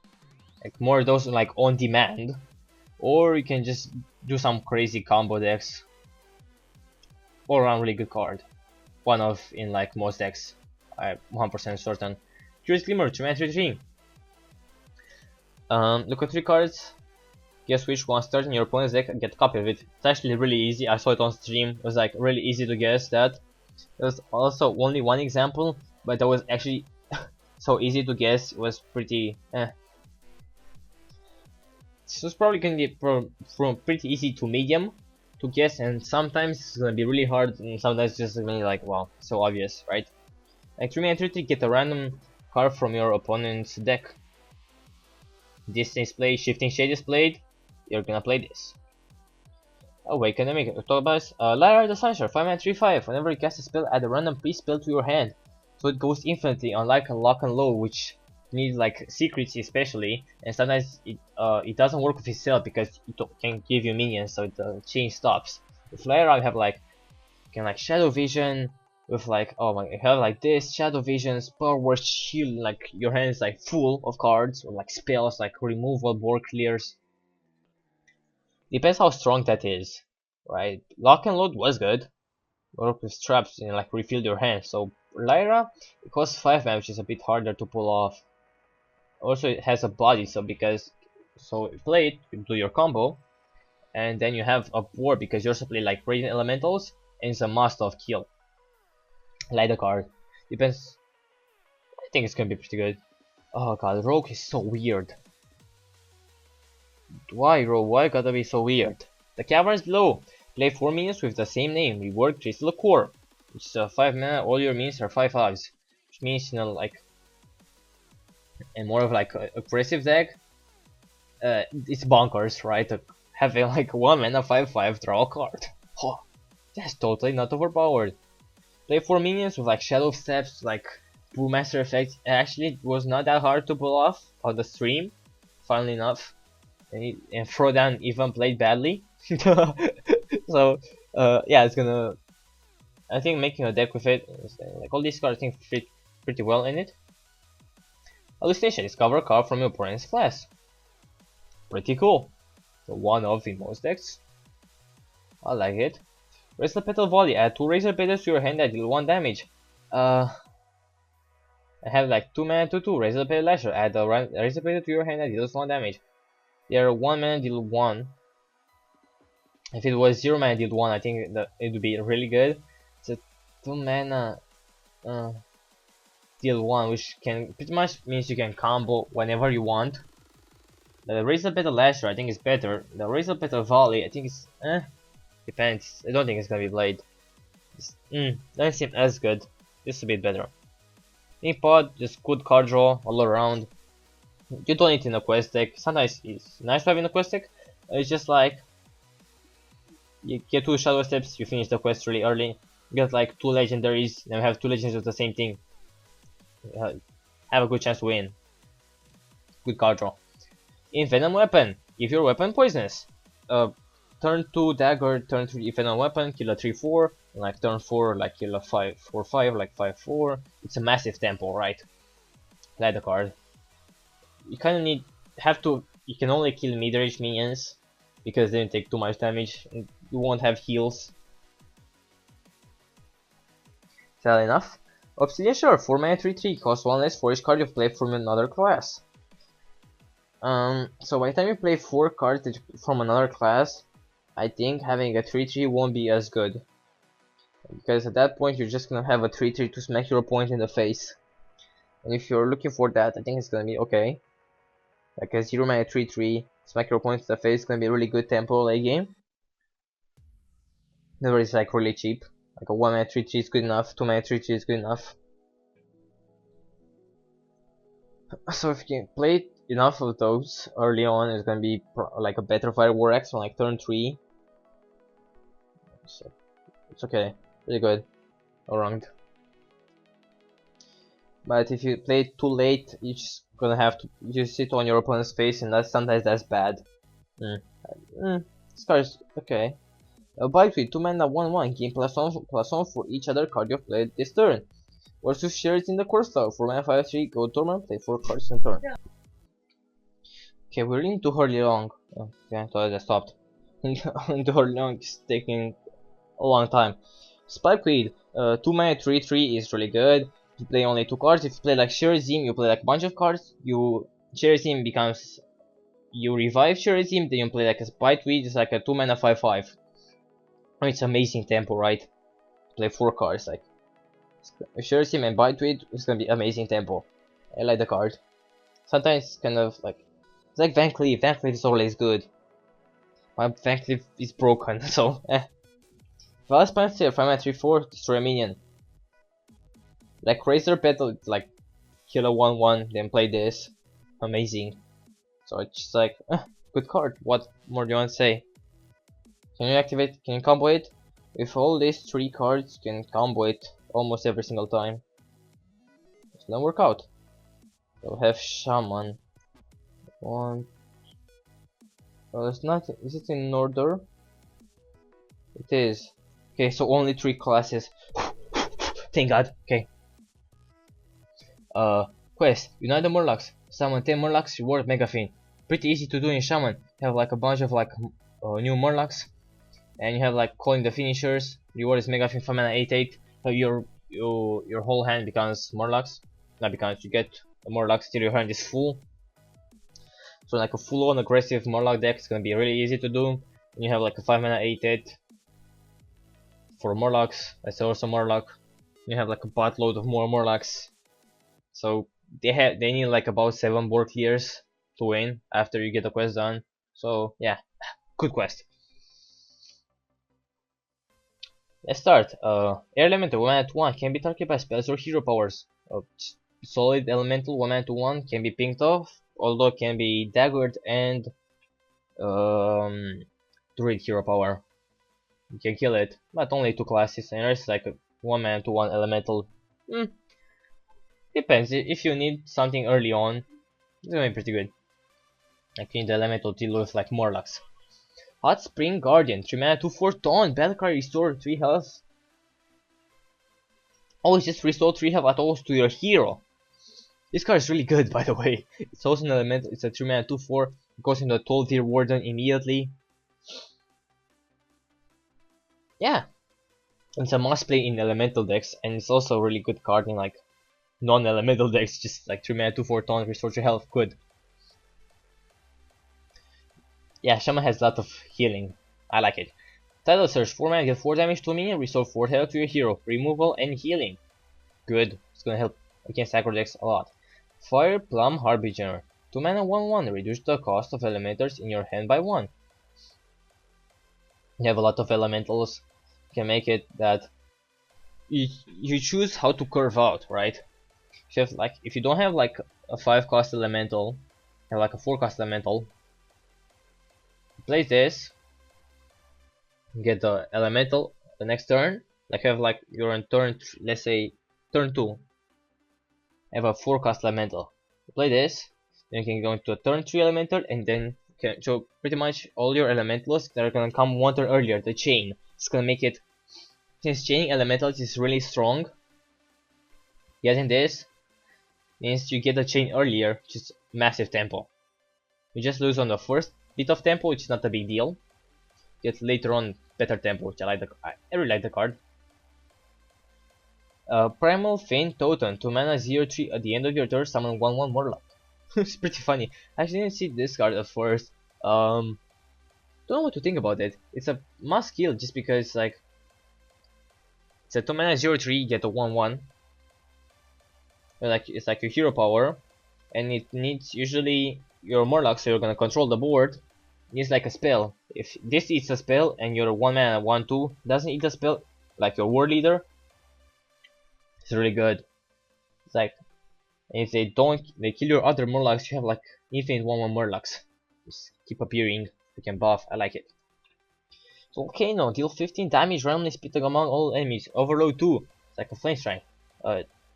A: like more of those like on demand, or you can just do some crazy combo decks. All around really good card. One-off in like most decks. I'm 100% certain. Curious Glimmer, 2 mana 3/3. Look at 3 cards. Guess which one starts in your opponent's deck and get a copy of it. It's actually really easy. I saw it on stream. It was like really easy to guess that. There was also only one example, but that was actually so easy to guess. It was pretty So it's probably gonna be from pretty easy to medium to guess, and sometimes it's gonna be really hard, and sometimes it's just gonna be like, wow, so obvious, right? Like 3 mana 3/3, get a random card from your opponent's deck. Distance play, Shifting Shade is played. You're gonna play this. Awaken Enemy. Talk about this. Lyra the Sunshine, 5 mana 3/5. Whenever you cast a spell, add a random priest spell to your hand, so it goes infinitely, unlike a Lock and Low, which needs like secrets especially, and sometimes it doesn't work with itself because it can give you minions, so the chain stops. With Lyra, you have like you can like Shadow Vision with like, oh my, you have like this Shadow Visions, Power Word, Shield, like your hand is like full of cards or like spells like removal, board clears. Depends how strong that is, right? Lock and Load was good. Work with traps and like refill your hand. So Lyra, it costs 5 mana, which is a bit harder to pull off. Also, it has a body, so you play it, you do your combo, and then you have a board because you also play like Radiant Elementals, and it's a must-off kill. Like the card. Depends. I think it's gonna be pretty good. Oh god, Rogue is so weird. Why, Rogue? Why gotta be so weird? The cavern is below. Play 4 minions with the same name. Reward Crystal Core, which is 5 mana. All your minions are 5/5s, which means, you know, like, and more of like a aggressive deck. It's bonkers, right? Having like 1 mana 5/5 draw a card. Oh, that's totally not overpowered. Play 4 minions with like Shadow Steps, like Brewmaster effect. Actually, it was not that hard to pull off on the stream, funnily enough. And Throwdown even played badly. So yeah, it's gonna, I think making a deck with it, like all these cards I think fit pretty well in it. Hallucination, discover a card from your opponent's class. Pretty cool. So one of in most decks. I like it. Razor Petal Volley, add 2 Razor Petals to your hand that deal 1 damage. I have like 2 mana 2/2 Razor Petal Lasher, add a Razor Petal to your hand that deals 1 damage. They are 1 mana deal 1. If it was 0 mana deal 1, I think that it would be really good. It's a 2 mana deal 1, which can pretty much means you can combo whenever you want. The Razor Petal Lasher I think is better. The Razor Petal Volley I think is depends. I don't think it's gonna be played. Doesn't seem as good. Just a bit better. Ink Pod, just good card draw all around. You don't need it in a quest deck. Sometimes it's nice to have in a quest deck. It's just like you get 2 Shadow Steps, you finish the quest really early. You get like 2 legendaries, then you have 2 legendaries of the same thing. Have a good chance to win. Good card draw. Envenom Weapon. If your weapon poisonous, turn 2 dagger, turn 3 Envenom Weapon, kill a 3/4, and like turn 4 like kill a 5/4/5, like 5/4. It's a massive tempo, right? Like the card. You kind of you can only kill mid-range minions because they don't take too much damage and you won't have heals. Is that enough? Obsidian Shore, 4 mana 3/3, costs 1 less for each card you play from another class. So by the time you play 4 cards from another class, I think having a 3/3 won't be as good. Because at that point you're just gonna have a 3/3 to smack your opponent in the face. And if you're looking for that, I think it's gonna be okay. Like a 0 mana 3/3, smack your opponent in the face, gonna be a really good tempo late game. Never is like really cheap. Like a 1 mana 3/3 is good enough, 2 mana 3/3 is good enough. So if you can play enough of those early on, it's gonna be like a better Fire War Axe on like turn 3. So it's okay, really good, all wronged. But if you play it too late, you're just gonna have to just sit on your opponent's face, and sometimes that's bad. This card is okay. Bite with 2 mana 1/1, gain +1/+1 for each other card you've played this turn. Versus share it in the core style. 4 mana 5/3, go tournament, play 4 cards in turn. Okay, we're in too early long. Okay, so I just stopped. Too early long, it's taking a long time. Spikeweed, 2 mana 3/3 is really good. You play only 2 cards. If you play like Sherazim, you play like a bunch of cards. Sherazim becomes, you revive Sherazim, then you play like a Spikeweed, it's like a 2 mana 5/5. It's amazing tempo, right? Play 4 cards, like Sherazim and Biteweed, it's gonna be amazing tempo. I like the card. Sometimes it's kind of like, it's like Van Cleef. Van Cleef is always good. My Van Cleef is broken, so Val's Pantheon, 5 mana 3/4, destroy a minion. Like Razor Petal, it's like kill a 1/1, then play this. Amazing. So it's just like, good card. What more do you want to say? Can you activate? Can you combo it? With all these 3 cards, you can combo it almost every single time. It's gonna work out. We'll have Shaman. One. Well, it's not. Is it in order? It is. Okay, so only 3 classes. Thank God. Okay. Quest. Unite the Murlocs. Summon 10 Murlocs. Reward Megafin. Pretty easy to do in Shaman. You have like a bunch of like new Murlocs, and you have like calling the finishers. Reward is Megafin 5 mana 8/8. So your whole hand becomes Murlocs. Not becomes, you get the Murlocs till your hand is full. So like a full-on aggressive Murloc deck is gonna be really easy to do. And you have like a 5 mana 8/8 for Murlocs. That's also Murloc. You have like a buttload of more Murlocs. So they need like about 7 board clears to win after you get the quest done. So yeah, good quest. Let's start. Air Elemental 1 mana 1 can be targeted by spells or hero powers. Solid Elemental 1 mana 1 can be pinked off, although can be daggered and Druid hero power. You can kill it, but only 2 classes, and there's like a 1 mana 1 Elemental. Depends. If you need something early on, it's gonna be pretty good. Like you need the Elemental to deal with like Murlocs. Hot Spring Guardian, 3 mana 2/4 taunt, battle cry, restore 3 health. Always just restore 3 health at all to your hero. This card is really good, by the way. It's also an elemental. It's a 3-mana 2/4. It goes into a 12-tier warden immediately. Yeah, it's a must play in elemental decks, and it's also a really good card in like non-elemental decks. Just like 3-mana 2/4 taunt, restores your health. Good. Yeah, Shaman has a lot of healing. I like it. Title Search, 4 mana, get 4 damage to a minion, restore 4 health to your hero, removal and healing. Good, it's gonna help against aggro decks a lot. Fire Plum Harbinger, 2 mana 1/1, reduce the cost of elementals in your hand by 1. You have a lot of elementals, you can make it that you choose how to curve out, right? If you have like, if you don't have like a 5 cost elemental, you have like a 4 cost elemental, play this, get the elemental the next turn, like you have like you're on turn, let's say turn 2, have a 4 cost elemental, play this, then you can go into a turn 3 elemental, and then so pretty much all your elementals that are gonna come 1 turn earlier, the chain, it's gonna make it, since chaining elementals is really strong, getting this means you get the chain earlier, which is massive tempo. You just lose on the first bit of tempo, which is not a big deal. Get later on better tempo, which I really like the card. Primal Feint Totem, 2 mana 0/3 at the end of your turn, summon 1/1 Warlock. It's pretty funny. I actually didn't see this card at first. Don't know what to think about it. It's a must kill just because like it's a 2 mana 0/3, get a 1/1. Like it's like your hero power, and it needs usually your Murloc, so you're gonna control the board. It's like a spell. If this eats a spell and your 1 mana 1/2 doesn't eat a spell, like your war leader, it's really good. It's like, if they don't, they kill your other Murlocs, you have like infinite 1/1 Murlocs. Just keep appearing. You can buff. I like it. So Volcano, deal 15 damage randomly split among all enemies. Overload 2. It's like a flame strike.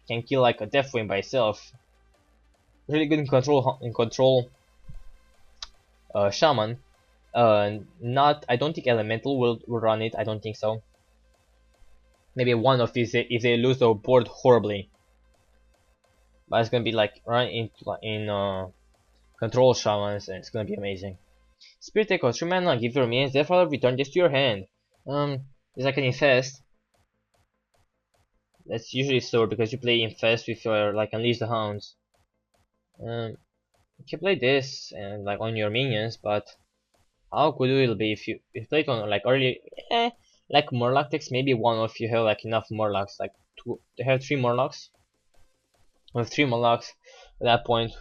A: Can kill like a death wing by itself. Really good in control. Shaman. Not. I don't think Elemental will run it. I don't think so. Maybe one of these if they lose the board horribly. But it's gonna be like run in control shamans, and it's gonna be amazing. Spirit Echo, 3 mana, give your minions death rather, return this to your hand. It's like an infest. That's usually slower because you play infest with your like unleash the hounds. You can play this and like on your minions, but how good will it be if you play it on like early, like Murloc decks, maybe one if you have like enough Murlocs, like they have 3 Murlocs. With 3 Murlocs, at that point,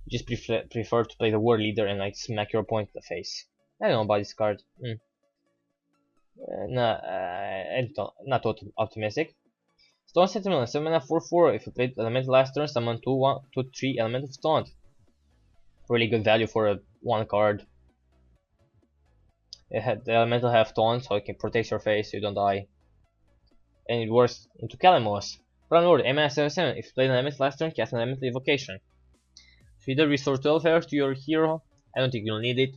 A: you just prefer to play the war leader and like smack your opponent in the face. I don't know about this card. Not optimistic. Stone Sentinel, 7 mana 4/4. If you played Elemental last turn, summon 2/3 Elemental Taunt. Really good value for a 1 card. The Elemental have Taunt, so it can protect your face so you don't die. And it works into Kalamos. Run Lord, mana 7/7. If you played an Elemental last turn, cast an Elemental Evocation. So either restore 12 health to your hero. I don't think you'll need it.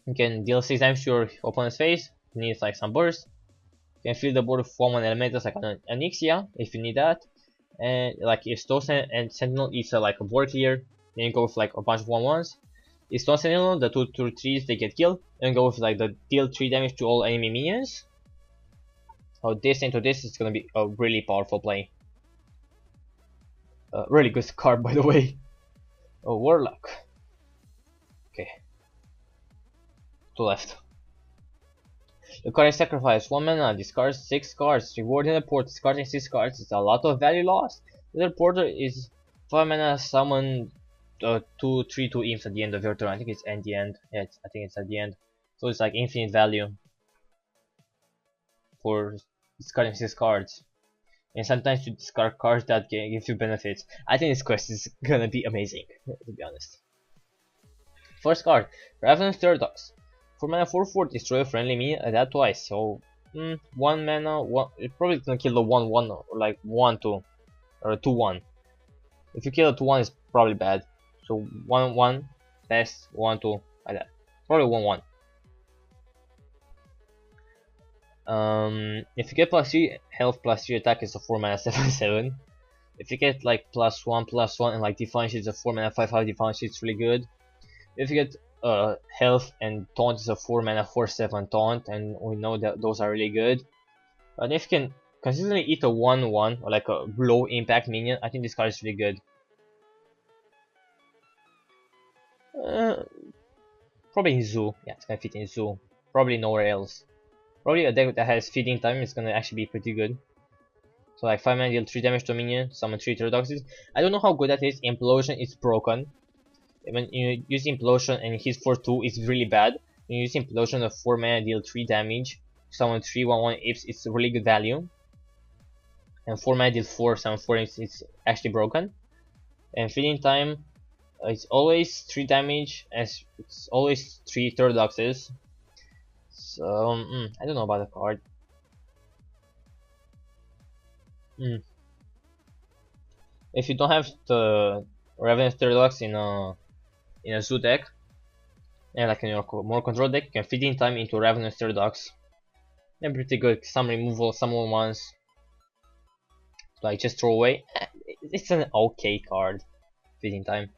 A: You can deal 6 damage to your opponent's face. It needs like some burst. You can fill the board with 1/1 elementals like an Onyxia if you need that. And like if Stone and Sentinel is like a board clear, then you go with like a bunch of 1/1s. If Stone Sentinel, the 2/3s they get killed, then go with like the deal 3 damage to all enemy minions. So this into this is gonna be a really powerful play. Really good card by the way. Oh, Warlock. Okay. 2 left. The card is sacrificed, 1 mana, discards 6 cards, rewarding the port, discarding 6 cards, it's a lot of value lost. The porter is 5 mana, summon 2/3/2 imps at the end of your turn. I think it's at the end. Yeah, I think it's at the end. So it's like infinite value for discarding 6 cards. And sometimes you discard cards that give you benefits. I think this quest is gonna be amazing, to be honest. First card, Ravenous Paradox. 4 mana 4/4, destroy a friendly minion, that twice. So 1 mana, it's probably gonna kill the 1/1 or like 1/2 or a 2/1. If you kill a 2/1, it's probably bad. So 1/1, best 1/2 like that. Probably 1/1. If you get +3 health +3 attack, it's a 4 mana 7/7. If you get like +1/+1 and like defense, it's a 4 mana 5/5 defense, it's really good. If you get health and taunt, is a 4 mana 4/7 taunt, and we know that those are really good. And if you can consistently eat a 1/1 or like a low impact minion, I think this card is really good. Probably in Zoo. Yeah, it's gonna fit in Zoo. Probably nowhere else. Probably a deck that has feeding time is gonna actually be pretty good. So like 5 mana deal 3 damage to minion, summon 3 Pterodoxes. I don't know how good that is. Implosion is broken. When you use Implosion and it hits for 2, it's really bad. When you use Implosion of 4 mana deal 3 damage, summon 3 1/1 imps, it's really good value. And 4 mana deal 4, summon 4 imps, it's actually broken. And feeding time, it's always 3 damage, and it's always 3 Pterodoxes. So, I don't know about the card. If you don't have the Ravenous Pterodox in a Zoo deck, and like in your more control deck, you can feed in time into Ravenous Pterodox. They're pretty good. Some removal, some ones like just throw away. It's an okay card. Feeding time.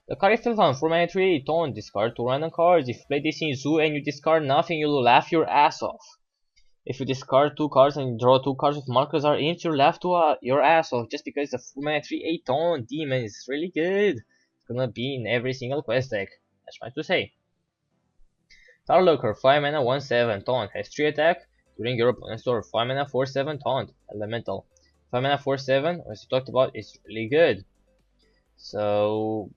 A: The card is still fun. 4 mana 3 taunt. Discard 2 random cards. If you play this in Zoo and you discard nothing, you'll laugh your ass off. If you discard 2 cards and draw 2 cards with markers are imps, you'll laugh your ass off just because the 4 mana 3/8 taunt demon is really good. It's gonna be in every single quest deck. That's what to say. Tarlocker 5 mana 1/7 taunt has 3 attack. During your opponent's turn, 5 mana 4/7 taunt. Elemental. 5 mana 4/7, as we talked about, is really good. So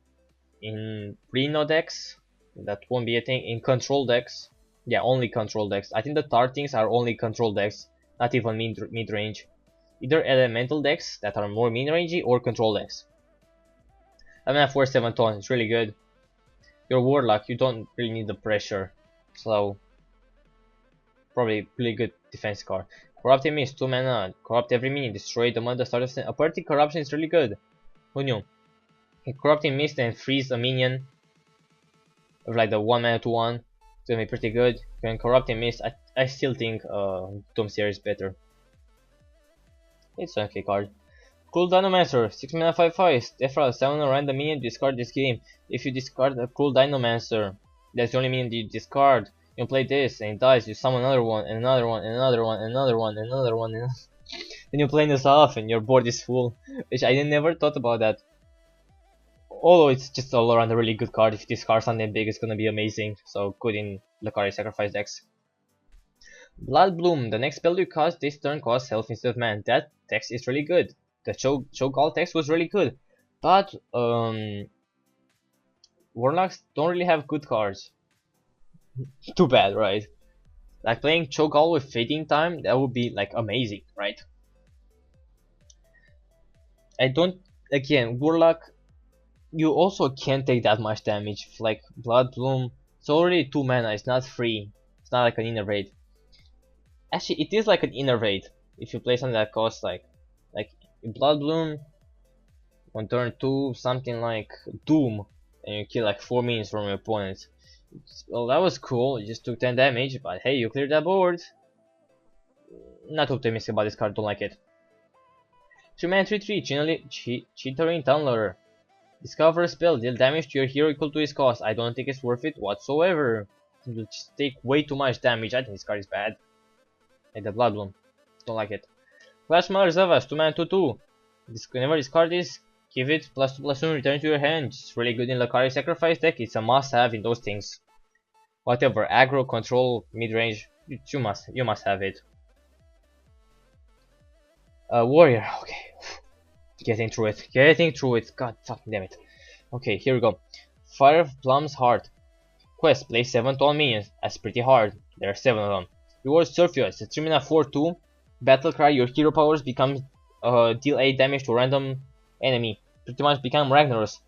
A: in Reno decks, that won't be a thing. In control decks, yeah, only control decks. I think the Tar things are only control decks, not even mid range. Either elemental decks that are more mid rangey or control decks. 5 mana 4/7 taunt, it's really good. Your Warlock, you don't really need the pressure, so probably really good defense card. Corrupting Mist, 2 mana, corrupt every minion, destroy the moment the start of a party. Corruption is really good. Who knew? Corrupting Mist and freeze a minion of like the 1 mana 2/1. It's gonna be pretty good. When Corrupting Mist, I still think Doomsayer is better. It's an okay card. Cruel Dinomancer, 6 mana 5/5. Defra, summon a random minion, discard this game. If you discard a Cruel Dinomancer, that's the only minion you discard. You play this and it dies, you summon another one, and another one, and another one, and another one, and another one, and then you play this off and your board is full. Which I never thought about that. Although it's just all around a really good card. If you discard something big, it's gonna be amazing. So good in Lucari sacrifice decks. Blood Bloom, the next spell you cast this turn costs health instead of mana. That text is really good. The Cho'Gall text was really good. But Warlocks don't really have good cards. Too bad, right? Like playing Cho'Gall with Fading Time, that would be like amazing, right? I don't, again, Warlock, you also can't take that much damage. Like Blood Bloom, it's already 2 mana, it's not 3. It's not like an Innervate. Actually, it is like an Innervate if you play something that costs like in Blood Bloom, on turn 2, something like Doom, and you kill like 4 minions from your opponent. Well, that was cool, you just took 10 damage, but hey, you cleared that board. Not optimistic about this card, don't like it. 3 mana 3/3, Chittering Tunneler. Discover a spell, deal damage to your hero equal to its cost. I don't think it's worth it whatsoever. You just take way too much damage. I think this card is bad. Like the Blood Bloom. Don't like it. Flash Mother Zavas, 2 mana 2/2. Whenever discard this, give it +2/+1, return to your hand. It's really good in Lucari sacrifice deck. It's a must have in those things. Whatever, aggro, control, mid range, you must have it. Warrior, okay. Getting through it. God fucking damn it. Okay, here we go. Fire of Plum's Heart. Quest, play 7 tall minions. That's pretty hard. There are 7 of them. Reward Surfio. It's a 3 mana 4/2. Battle Cry. Your hero powers become deal 8 damage to random enemy. Pretty much become Ragnaros.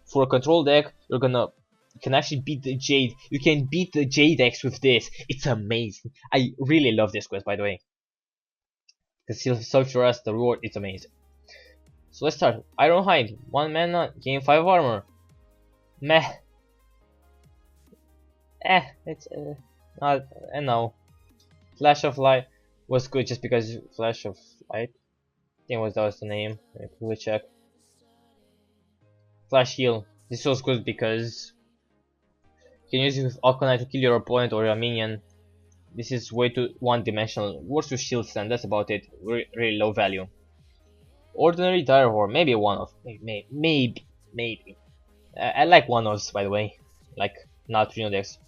A: For a control deck, you can actually beat the Jade. You can beat the Jade decks with this. It's amazing. I really love this quest, by the way. Because Sulfur as the reward, it's amazing. So let's start. Ironhide, 1 mana, gain 5 armor. Meh. It's not. And no. Flash of Light was good just because Flash of Light. think that was the name. Let me quickly check. Flash heal. This was good because you can use it with Alkanite to kill your opponent or your minion. This is way too one-dimensional. Works with shield stand, that's about it. Really low value. Ordinary Direwolf, maybe a one-off. Maybe. I like one-offs, by the way. Like, not Reno decks.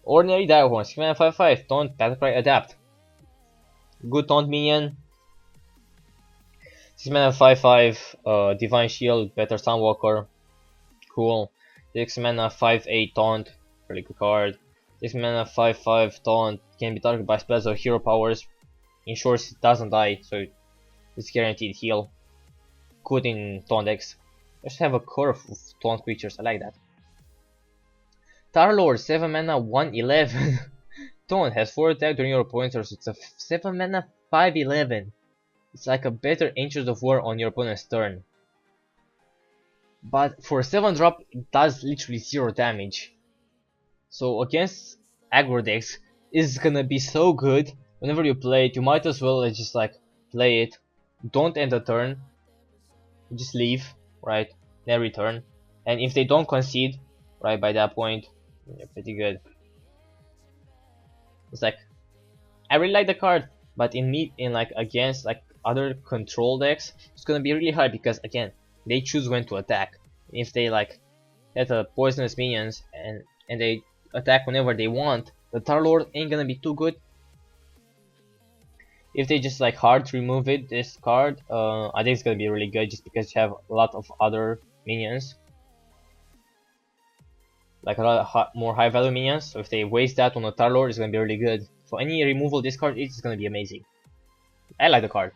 A: Ordinary Direwolf, 6 mana 5/5, Taunt, Battlecry, Adapt. Good taunt minion. 6 mana 5/5, Divine Shield, better Sunwalker. Cool. 6 mana 5/8 taunt, really good card. 6 mana 5/5 taunt, can be targeted by spells or hero powers. Ensures it doesn't die, so it's guaranteed heal. Good in taunt decks. Just have a curve of taunt creatures, I like that. Tarlord, 7 mana 1/11. Taunt has 4 attack during your opponent's turn, so it's a 7 mana 5/11. It's like a better Ancient of War on your opponent's turn. But for a 7 drop, it does literally 0 damage. So against aggro decks, it's gonna be so good. Whenever you play it, you might as well just like play it. Don't end the turn. Just leave, right? Then return. And if they don't concede, right, by that point, you're pretty good. It's like, I really like the card, but in like against like other control decks, it's gonna be really hard because again, they choose when to attack. If they like have a poisonous minions and they attack whenever they want, the Tarlord ain't gonna be too good. If they just like hard remove it, this card, I think it's gonna be really good just because you have a lot of other minions, like a lot of more high value minions. So if they waste that on a Tarlord, it's gonna be really good. So any removal this card is gonna be amazing. I like the card.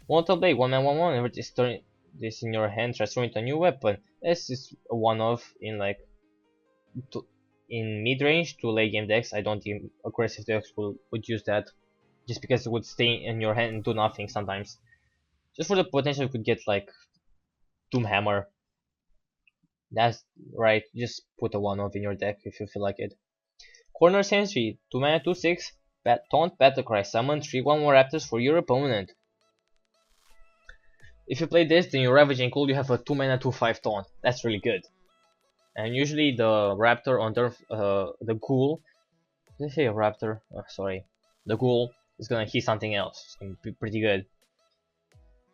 A: Mortal Blade, 1 mana 1/1. Whenever this turn this in your hand, transform into a new weapon. This is a one-off in like in mid-range to late game decks. I don't think aggressive decks would use that, just because it would stay in your hand and do nothing sometimes. Just for the potential you could get like Doomhammer. That's right, just put a one-off in your deck if you feel like it. Corner Sentry, 2 mana 2/6, Taunt Battlecry, summon 3/1 more Raptors for your opponent. If you play this, then you Ravage and Cool, you have a 2 mana 2/5 Taunt. That's really good. And usually the Raptor on turn, the Ghoul, did I say a Raptor? Oh, sorry. The Ghoul is gonna hit something else. It's gonna be pretty good.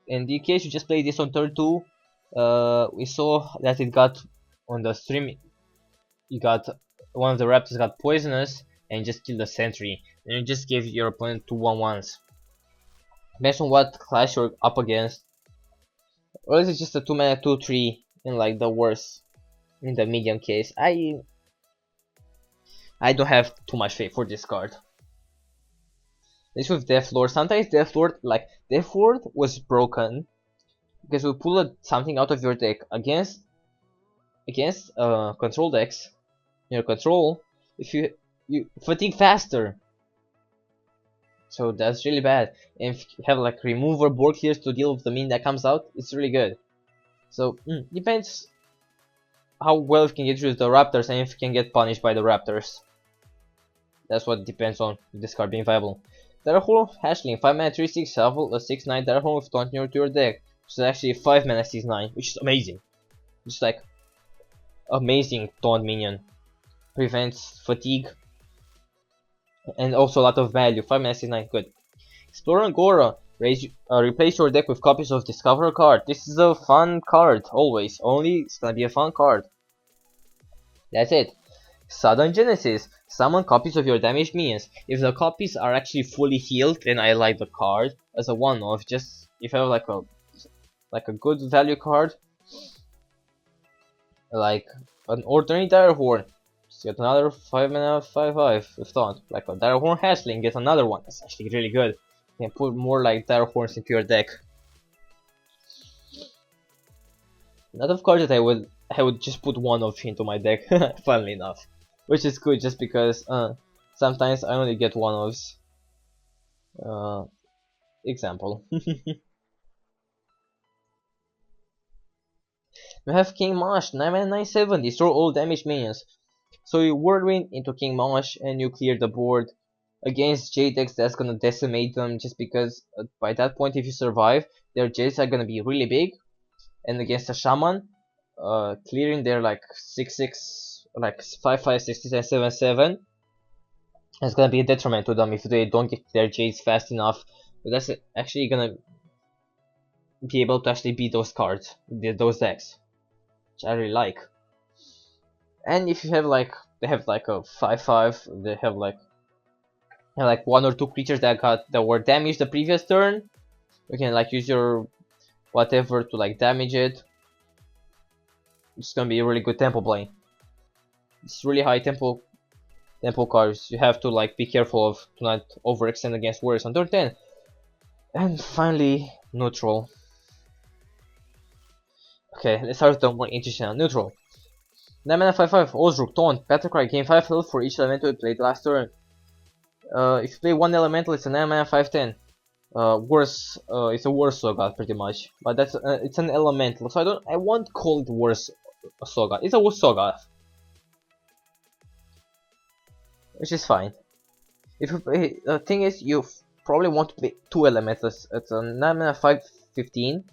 A: In the case you just play this on turn 2, we saw that it got on the stream, you got one of the Raptors got poisonous and just killed the Sentry. And you just gave your opponent 2 1/1s. Based on what class you're up against. Or is it just a 2 mana 2/3 in like the worst, in the medium case? I don't have too much faith for this card. This with Death Lord. Sometimes Death Lord was broken because we pull something out of your deck against control decks. Your control, if you fatigue faster. So that's really bad. And if you have like remover board clears to deal with the minion that comes out, it's really good. So depends how well you can get through the Raptors and if you can get punished by the Raptors. That's what depends on this card being viable. Darahorn Hatchling, 5 mana 3/6, shuffle a 6/9 Darahorn with taunt near to your deck. Which is actually 5 mana 6/9, which is amazing. Just like amazing taunt minion. Prevents fatigue. And also a lot of value. 5 mana 6/9, good. Explorer Agora, replace your deck with copies of Discover card. This is a fun card, always. Only it's gonna be a fun card. That's it. Sudden Genesis, summon copies of your damaged minions. If the copies are actually fully healed, then I like the card as a one-off. Just if I have like a good value card, like an ordinary Direhorn. Get another 5 mana 5/5 with taunt. Like a Direhorn Hatchling, get another one. That's actually really good. You can put more like Direhorns into your deck. Not of cards that I would just put one of into my deck, funnily enough. Which is good just because sometimes I only get one ofs. Example. We have King Mosh, 9 mana 9/7, destroy all damaged minions. So you Whirlwind into King Mosh and you clear the board. against Jade decks, that's gonna decimate them just because by that point, if you survive, their Jades are gonna be really big. And against a Shaman, clearing their like 6/6, like 5/5, 6/6, and 7/7, it's gonna be a detriment to them if they don't get their Jades fast enough. But that's actually gonna be able to actually beat those cards, those decks, which I really like. And if you have like, they have like a 5/5, they have like 1 or 2 creatures that were damaged the previous turn, you can like use your whatever to like damage it. It's gonna be a really good tempo play. It's really high tempo cards. You have to like be careful of to not overextend against warriors on turn 10. And finally, neutral. Okay, let's start with the more interesting on neutral. 9 mana 5/5, Ozruk, Taunt, Battlecry, gain 5 health for each elemental you played last turn. If you play one elemental, it's a 9 mana 5/10. It's a worse Sogat pretty much, but that's it's an elemental, so I won't call it worse Sogat. It's a worse Sogat, which is fine. If you play, the thing is, you probably want to play 2 elementals. It's a 9 mana 5/15.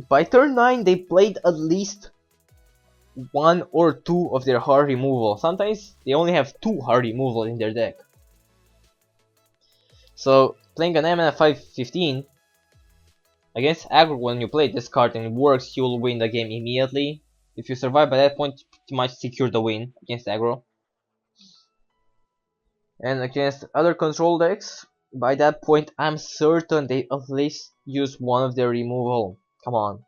A: By turn 9, they played at least 1 or 2 of their hard removal. Sometimes they only have 2 hard removal in their deck. So playing a 9 mana 5/15 against aggro, when you play this card and it works, you'll win the game immediately. If you survive by that point, you pretty much secure the win against aggro. And against other control decks, by that point, I'm certain they at least use one of their removal. Come on.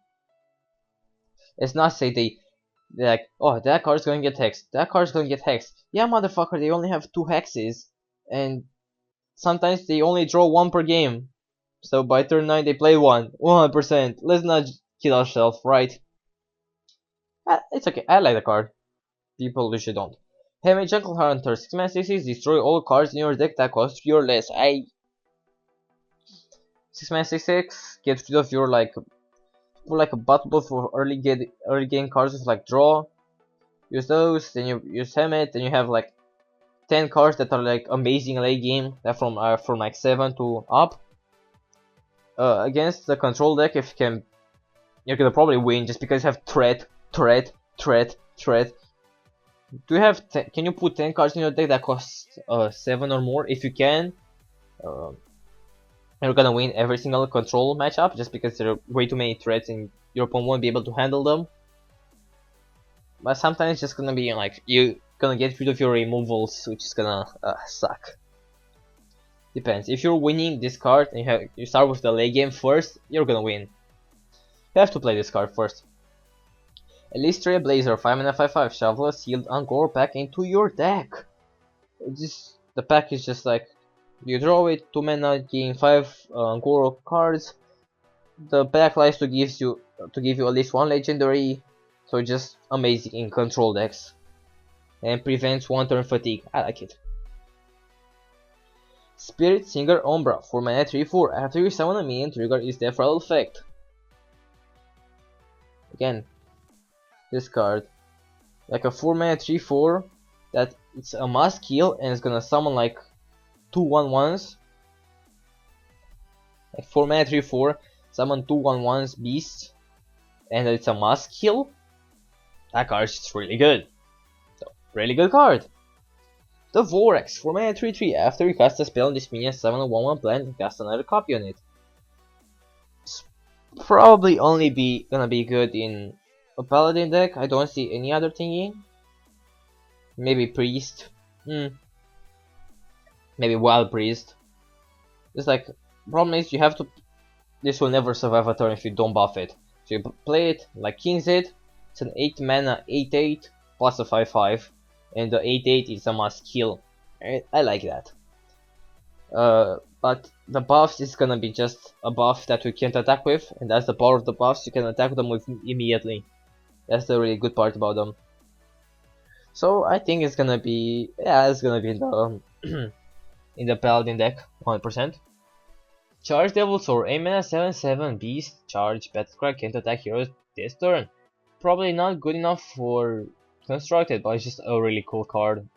A: Let's not say they're like, oh, that card's gonna get hexed. That card's gonna get hexed. Yeah, motherfucker, they only have 2 hexes. And sometimes they only draw 1 per game. So by turn 9, they play 1. 100%. Let's not kill ourselves, right? It's okay. I like the card. People usually don't. Heavy Jungle Hunter, 6 mana 6/6, destroy all cards in your deck that cost 3 or less. 6 mana 6/6, get rid of your like a battle for early game cards with like draw. Use those, then you use Hemet, then you have like 10 cards that are like amazing late game, that from like 7 to up. Against the control deck, if you can, you're gonna probably win just because you have threat. Do you have? Can you put 10 cards in your deck that cost 7 or more? If you can, you're gonna win every single control matchup just because there are way too many threats and your opponent won't be able to handle them. But sometimes it's just gonna be like you're gonna get rid of your removals, which is gonna suck. Depends. If you're winning this card and you start with the late game first, you're gonna win. You have to play this card first. Elistria Blazer, 5 mana 5/5, shovel a sealed Angkor pack into your deck. The pack is just like, you draw it, 2 mana, gain 5 Angkor cards. The pack likes to give you at least 1 legendary, so just amazing in control decks. And prevents 1 turn fatigue. I like it. Spirit Singer Umbra, 4 mana 3/4, after you summon a minion, trigger its death-rattle effect. Again, this card, like a 4 mana 3/4, that it's a must kill and it's gonna summon like 2 1/1s. Like 4 mana 3/4, summon 2 1/1s beasts, and it's a must kill. That card is really good. So, really good card. The Vorax, 4 mana 3/3, after you cast a spell on this minion, summon a 1/1 plant and cast another copy on it. It's probably only gonna be good in a paladin deck. I don't see any other thingy. Maybe priest. Maybe wild priest. It's like, problem is you have to. This will never survive a turn if you don't buff it. So you play it like King's Head. It's an 8 mana 8/8 plus a 5/5, and the 8/8 is a must kill. I like that. But the buffs is gonna be just a buff that we can't attack with, and that's the power of the buffs. You can attack them with immediately. That's the really good part about them. So I think it's gonna be, it's gonna be in the in the paladin deck 100%. Charge Devil Sword, 8 mana 7/7 beast, charge, Battlecry, can't attack heroes this turn. Probably not good enough for constructed, but it's just a really cool card.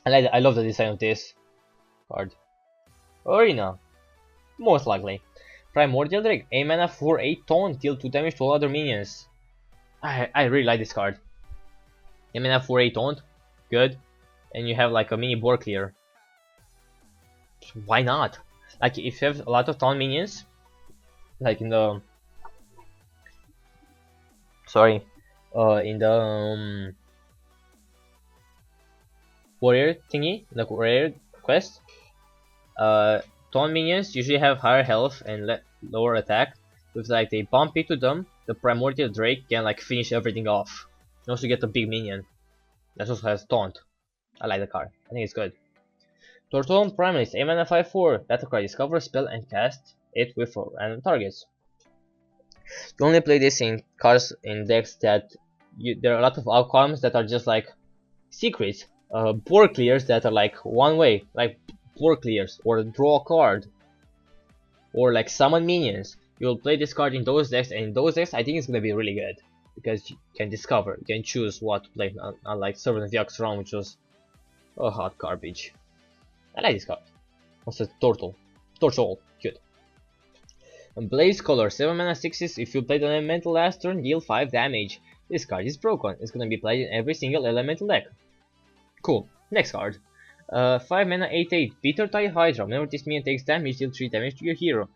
A: I love the design of this card. Arena, most likely. Primordial Drake, a mana for 8 taunt, deal 2 damage to all other minions. I really like this card. A mana for 8 taunt, good. And you have like a mini board clear. Why not? Like if you have a lot of taunt minions, like in the in the warrior thingy, the warrior quest, taunt minions usually have higher health and lower attack. With like they bump into them, the Primordial Drake can like finish everything off. You also get a big minion that also has taunt. I like the card. I think it's good. Turtle Primalist, a mana 5/4. Battle card, discover a spell and cast it with random targets. You only play this in cards in decks that there are a lot of outcomes that are just like secrets. Board clears that are like one way, like board clears, or draw a card, or like summon minions. You'll play this card in those decks, and in those decks I think it's gonna be really good because you can discover, you can choose what to play, unlike Servant of Yaxron, which was a hot garbage. I like this card. Also Turtle, cute. And Blaze Color, 7 mana 6s. If you play the elemental last turn, deal 5 damage. This card is broken. It's gonna be played in every single elemental deck. Cool. Next card. 5 mana 8/8. Bitter Tide Hydra. Whenever this minion takes damage, deal 3 damage to your hero.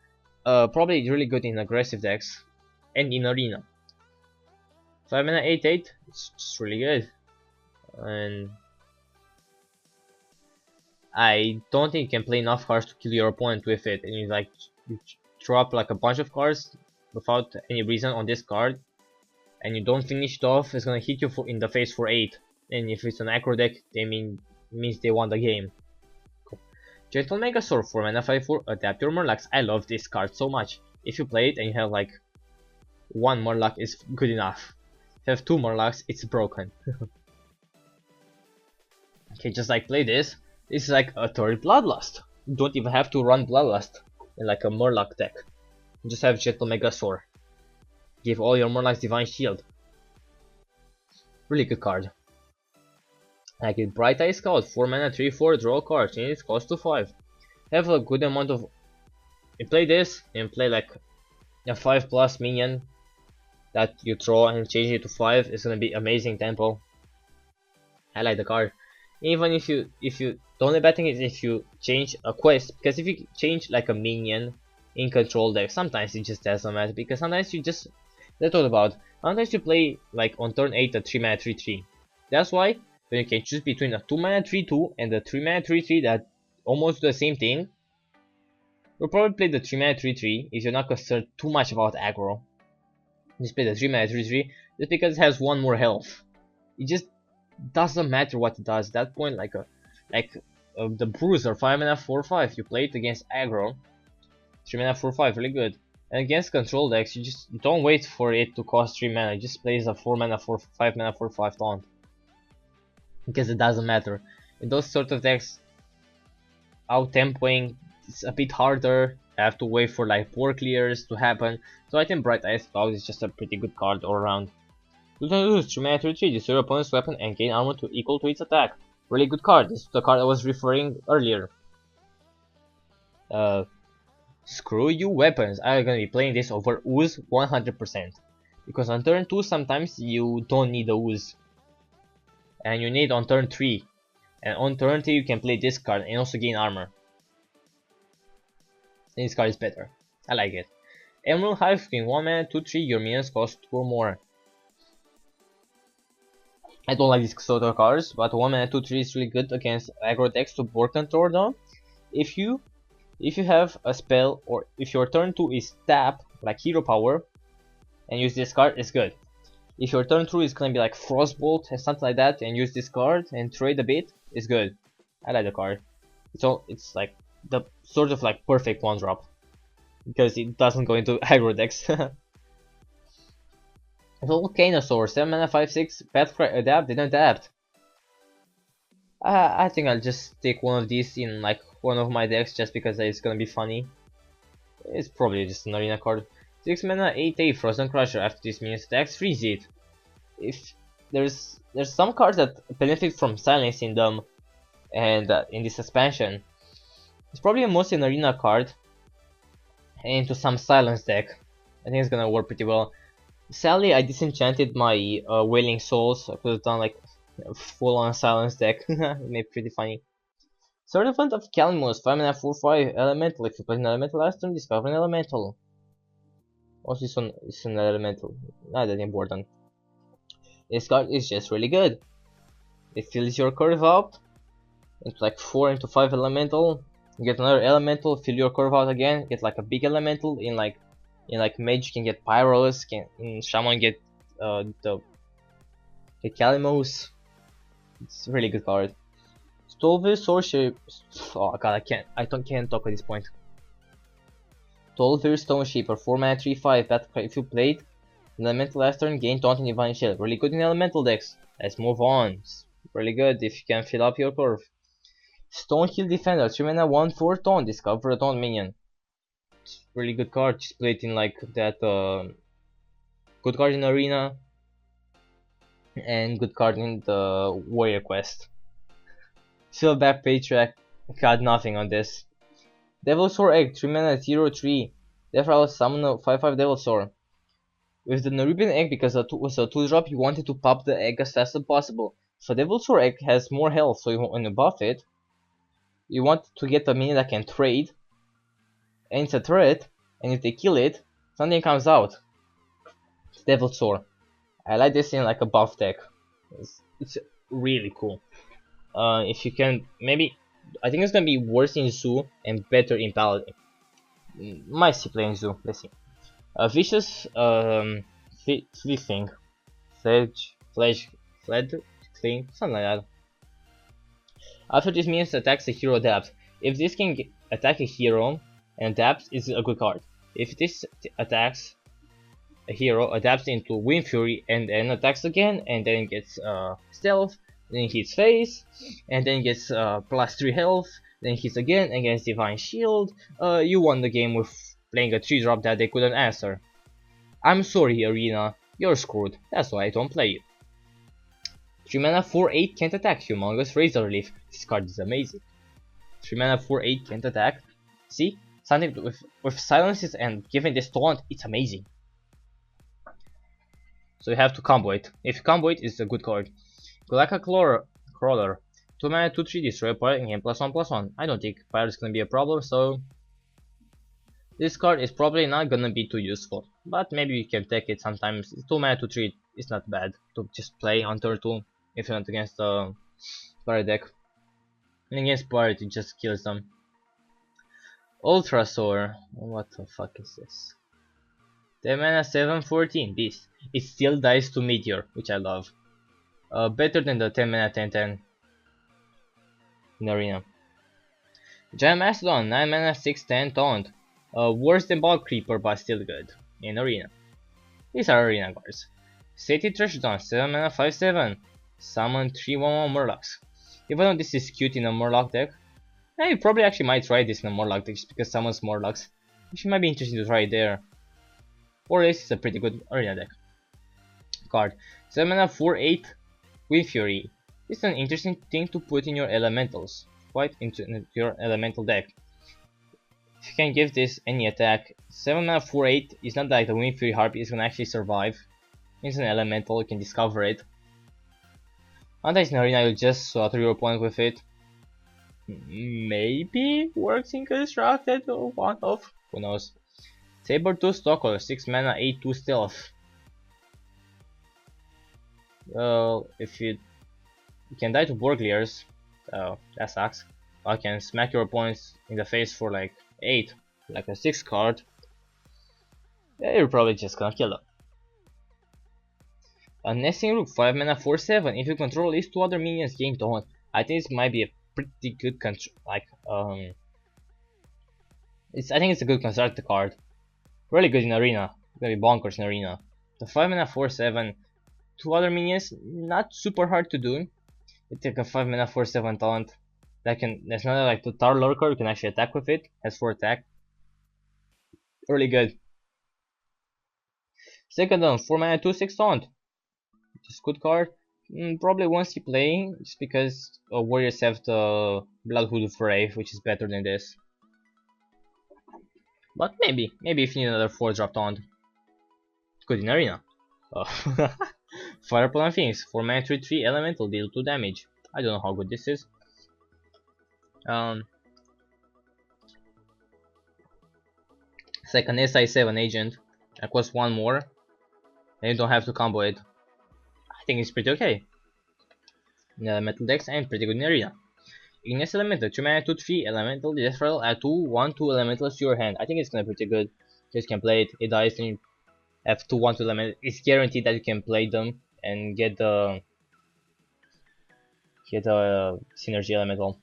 A: Probably really good in aggressive decks and in arena. 5 mana 8/8. It's really good. And I don't think you can play enough cards to kill your opponent with it. And you like you drop like a bunch of cards without any reason on this card, and you don't finish it off. It's gonna hit you in the face for 8. And if it's an aggro deck, means they won the game. Cool. Gentle Megasaur, 4 mana 5/4. Adapt your Murlocs. I love this card so much. If you play it and you have like 1 Murloc, is good enough. If you have 2 Murlocs, it's broken. Okay, just like play this. This is like a third Bloodlust. You don't even have to run Bloodlust in like a Murloc deck. You just have Gentle Megasaur. Give all your Murlocs Divine Shield. Really good card. I get Bright Eye Scout, 4 mana 3/4, draw a card, change its cost to 5. Have a good amount of. You play this and play like a 5+ minion that you draw and change it to 5. It's gonna be amazing tempo. I like the card. Even if you the only bad thing is if you change a quest, because if you change like a minion in control deck, sometimes it just doesn't matter, because sometimes you just, let's talk about, sometimes you play like on turn 8 a 3 mana 3/3. That's why when you can choose between a 2 mana 3/2 and a 3 mana 3/3 that almost do the same thing, you'll probably play the 3 mana 3/3 if you're not concerned too much about aggro. Just play the 3 mana 3/3 just because it has 1 more health. It just doesn't matter what it does. At that point, like the Bruiser, 5 mana 4/5. You play it against aggro, 3 mana 4/5, really good. And against control decks, you just don't wait for it to cost 3 mana. It just plays a 5 mana 4/5 taunt, because it doesn't matter. In those sort of decks, out tempoing is a bit harder. I have to wait for like board clears to happen. So I think Bright Eye Scout is just a pretty good card all around. You don't lose 3 mana 3/3, destroy your opponent's weapon and gain armor equal to its attack. Really good card. This is the card I was referring earlier. Screw you weapons. I'm gonna be playing this over Ooze 100%. Because on turn 2 sometimes you don't need the Ooze. And you need on turn 3. And on turn 3 you can play this card and also gain armor. And this card is better. I like it. Emerald Hive King, 1 mana 2/3, your minions cost 2 or more. I don't like these sort of cards, but 1 mana 2/3 is really good against aggro decks to board control though. If you have a spell, or if your turn 2 is tap, like Hero Power, and use this card, it's good. If your turn 2 is gonna be like Frostbolt and something like that, and use this card and trade a bit, it's good. I like the card. It's like the sort of like perfect 1-drop, because it doesn't go into aggro decks. Volcanosaur, 7 mana 5/6, Battlecry, adapt, didn't adapt. I think I'll just take one of these in like one of my decks just because it's gonna be funny. It's probably just an arena card. 6 mana 8/8, Frozen Crusher. After this minion attacks, freeze it. If there's some cards that benefit from silencing them, and in this expansion. It's probably mostly an arena card and into some silence deck. I think it's gonna work pretty well. Sadly, I disenchanted my Wailing Souls. I could have done like a full-on silence deck. It made it pretty funny. Servant of Calimus, 5 mana 4/5 elemental. If you play an elemental last turn, discover an elemental. Also, this one an elemental. Not that important. This card is just really good. It fills your curve out. It's like 4 into 5 elemental. You get another elemental, fill your curve out again. Get like a big elemental. In like mage you can get pyros. In shaman get the Calimos. It's a really good card. Stolvir Sorcerer. Oh god, I can't talk at this point. Stolvir Stone Shaper, 4 mana 3/5. That if you played elemental last turn, gain taunt and divine shield. Really good in elemental decks. Let's move on. It's really good if you can fill up your curve. Stonehill Defender, 3 mana 1/4 taunt. Discover a taunt minion. It's really good card. Just play it in like that. Good card in arena. And good card in the warrior quest. Silverback Patriarch got nothing on this. Devilsaur Egg, 3 mana 0/3. Therefore I'll summon a 5/5 Devilsaur. With the Nerubian Egg, because it was a 2-drop, you wanted to pop the egg as fast as possible. So Devilsaur Egg has more health, so when you buff it, you want to get a minion that can trade, and it's a threat, and if they kill it, something comes out. It's Devilsaur. I like this in like a buff deck. It's really cool. If you can, maybe, I think it's gonna be worse in Zoo and better in Paladin. Might see playing Zoo, let's see. Vicious, Fleething, Fledge, Cling, something like that. After this minion attacks a hero adapts. If this can attack a hero and adapts, it's a good card. If this attacks a hero, adapts into Wind Fury and then attacks again, and then gets Stealth, then hits face, and then gets +3 health, then hits again against Divine Shield, you won the game with playing a 3-drop that they couldn't answer. I'm sorry, Arena, you're screwed, that's why I don't play you. 3 mana 4/8 can't attack, Humongous Razor Leaf. This card is amazing. 3 mana 4/8 can't attack. See? Something with silences and giving this taunt, it's amazing. So you have to combo it. If you combo it, it's a good card. Galaka Crawler. 2 mana 2/3 destroy pirate and gain +1/+1. I don't think pirate is gonna be a problem, so this card is probably not gonna be too useful. But maybe you can take it sometimes. 2 mana 2/3 is not bad to just play on turn 2 if you're not against the pirate deck. And against pirate it just kills them. Ultrasaur. What the fuck is this? 10 mana 7/14 beast. It still dies to Meteor, which I love. Better than the 10 mana 10/10 in arena. Giant Mastodon, 9 mana 6/10 taunt. Worse than Bog Creeper, but still good in arena. These are arena cards. Sated Trashdown, 7 mana 5/7. Summon 3/1/1 Murlocs. Even though this is cute in a Murloc deck, I probably actually might try this in a Murloc deck just because summons Murlocs, which might be interesting to try there. Or at least it's a pretty good arena deck card. 7 mana 4/8 Wind Fury. This is an interesting thing to put in your elementals, quite into your elemental deck. If you can give this any attack, 7 mana 4/8 is not like the Wind Fury Harpy is gonna actually survive. It's an elemental, you can discover it. Sometimes in arena you'll just slaughter your opponent with it. Maybe works in constructed or one of, who knows. Sabertooth Stalker, 6 mana 8/2 stealth. Well, if you can die to Borgliers, that sucks. I can smack your opponents in the face for like 8, like a 6 card. Yeah, you're probably just gonna kill them. A Nesting Rook, 5 mana 4/7. If you control at least 2 other minions, gain taunt. I think this might be a pretty good control. Like I think it's a good constructed card. Really good in arena. It's gonna be bonkers in arena. The 5 mana 4/7. 2 other minions, not super hard to do. You take a 5 mana 4/7 taunt. There's another like the Tar Lurker, you can actually attack with it. Has 4 attack. Really good. Second one, 4 mana 2/6 taunt. Just good card. Probably once you play, just because warriors have the Bloodhood of Brave, which is better than this. But maybe if you need another 4-drop taunt. Good in arena. Uh, Fire Plant Phoenix, 4 mana 3/3 elemental, deal 2 damage. I don't know how good this is. It's like an SI7 agent. That costs 1 more, and you don't have to combo it. I think it's pretty okay. In elemental decks and pretty good in arena. Igneous Elemental, 2 mana 2/3 elemental, death rattle, add 2/1/2 elementals to your hand. I think it's gonna be pretty good. Just can play it, it dies, and you have 2/1/2 elementals. It's guaranteed that you can play them and get the synergy elemental.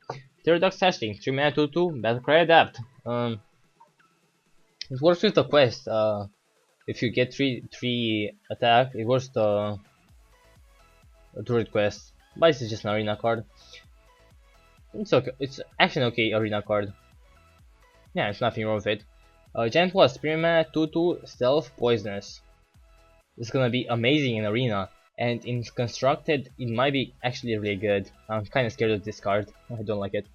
A: Pterodox Hatchling, 3 mana 2/2, Battlecry Adapt. It works with the quest. If you get 3 attack, it works the druid quest. But this is just an arena card. It's okay. It's actually an okay arena card. Yeah, it's nothing wrong with it. Giant Wasp, 3 mana 2/2, stealth, poisonous. It's gonna be amazing in arena, and in constructed, it might be actually really good. I'm kind of scared of this card. I don't like it.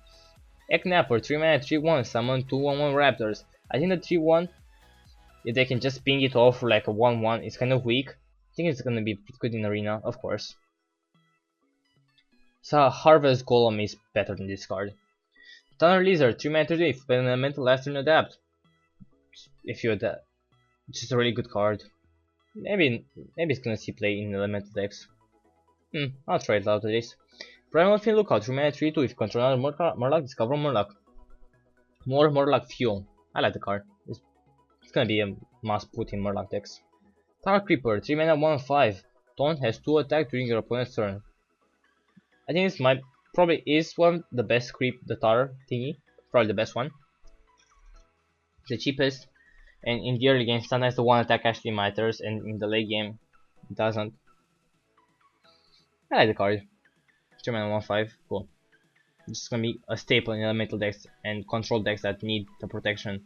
A: Eknapper, 3 mana 3/1, summon 2/1/1 raptors. I think the 3/1, if they can just ping it off for like a 1/1, it's kind of weak. I think it's gonna be pretty good in arena, of course. So Harvest Golem is better than this card. Thunder Lizard, 3 mana 3/3, if an elemental after an adapt. If you adapt, it's just a really good card. Maybe it's gonna see play in elemental decks. I'll try it out at least. Primal Fin Lookout, 3 mana 3/2, if you control another Murloc, discover Murloc. More Murloc fuel. I like the card. It's gonna be a must put in Murloc decks. Tar Creeper, 3 mana 1/5. Taunt has 2 attack during your opponent's turn. I think this might probably is one the best creep, the Tar thingy. Probably the best one. The cheapest. And in the early game, sometimes the 1 attack actually matters, and in the late game, it doesn't. I like the card. 3 mana 1/5, cool. This is gonna be a staple in elemental decks and control decks that need the protection.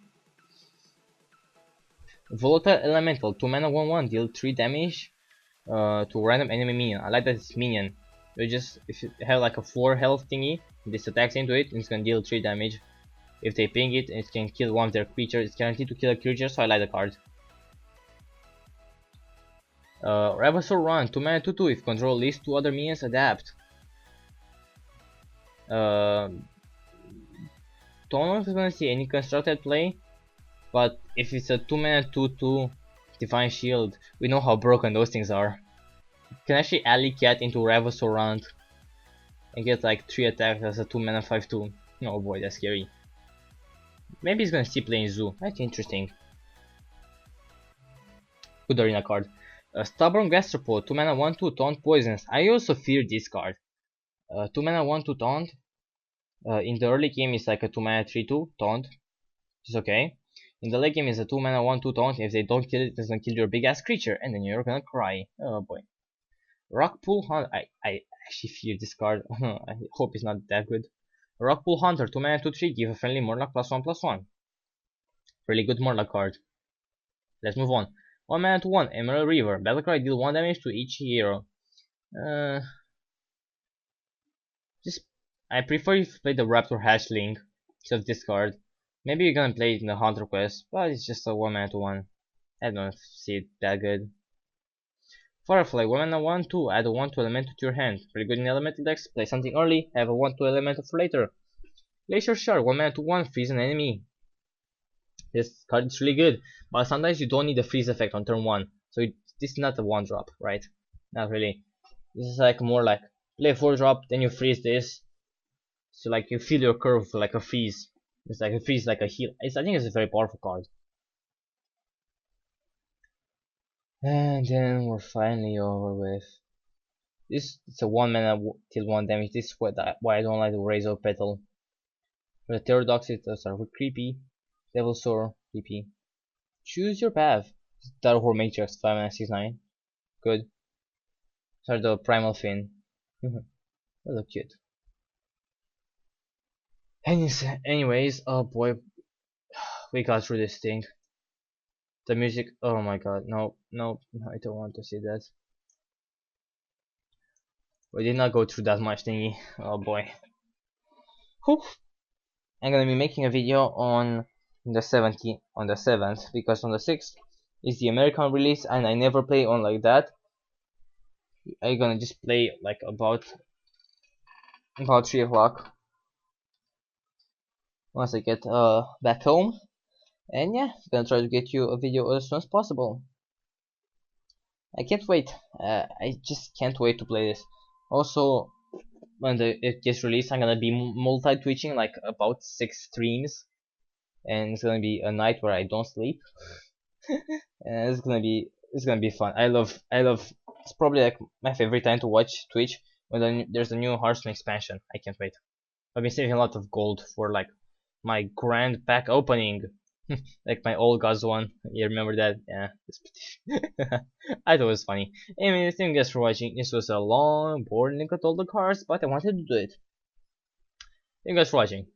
A: Volatile Elemental, 2 mana 1/1, deal 3 damage to random enemy minion. I like that it's minion. You just, if you have like a 4 health thingy, this attacks into it, and it's gonna deal 3 damage. If they ping it, it can kill one of their creatures. It's guaranteed to kill a creature, so I like the card. Ravasaur Run, 2 mana 2/2, if control least 2 other minions, adapt. Don't know if it's gonna see any constructed play, but if it's a 2 mana 2/2 Divine Shield, we know how broken those things are. You can actually alley cat into Ravasaur Run and get like 3 attacks as a 2 mana 5/2. Oh boy, that's scary. Maybe he's gonna see playing Zoo. That's interesting. Good arena card. Stubborn Gastropod, 2 mana 1/2, taunt poisons. I also fear this card. 2 mana 1/2 taunt. In the early game it's like a 2 mana 3/2 taunt. It's okay. In the late game it's a 2 mana 1/2 taunt. If they don't kill it, it's gonna kill your big ass creature, and then you're gonna cry. Oh boy. Rockpool Hunt. I actually fear this card. I hope it's not that good. Rockpool Hunter, 2 mana 2/3, give a friendly Murloc +1/+1. Really good Murloc card. Let's move on. 1 mana to 1, Emerald River. Battlecry, deal 1 damage to each hero. I prefer if you play the Raptor Hatchling instead of this card. Maybe you're gonna play it in the Hunter quest, but it's just a 1 mana to 1. I don't see it that good. Firefly, 1 mana 1/2, add a 1/2 elemental to your hand. Pretty good in elemental decks, play something early, have a 1/2 elemental for later. Glacier Shard, 1 mana to 1, freeze an enemy. This card is really good, but sometimes you don't need the freeze effect on turn 1, so this is not a 1-drop, right? Not really. This is like more like, play a 4-drop, then you freeze this, so like you feel your curve like a freeze. It's like a freeze like a heal. I think it's a very powerful card. And then we're finally over with. This it's a 1 mana till 1 damage. This is why I don't like the Razor Petal. The Pterodoxid are creepy. Devilsaur, creepy. Choose your path. Dark Horde Matrix, 5 mana 6/9. Good. These are the Primal Fin. They look cute. Anyways, oh boy, we got through this thing. The music, oh my god, no, I don't want to see that. We did not go through that much thingy. Oh boy. Whew. I'm gonna be making a video on the 7th, because on the 6th is the American release, and I never play on like that. I'm gonna just play like about 3 o'clock once I get back home, and yeah, gonna try to get you a video as soon as possible. I can't wait. I just can't wait to play this. Also, when it gets released, I'm gonna be multi-twitching like about 6 streams, and it's gonna be a night where I don't sleep. And it's gonna be fun. I love. It's probably like my favorite time to watch Twitch when there's a new Hearthstone expansion. I can't wait. I've been saving a lot of gold for like my grand pack opening, like my old gods one. You remember that? Yeah. I thought it was funny. Anyway, thank you guys for watching. This was a long, boring look at all the cards, but I wanted to do it. Thank you guys for watching.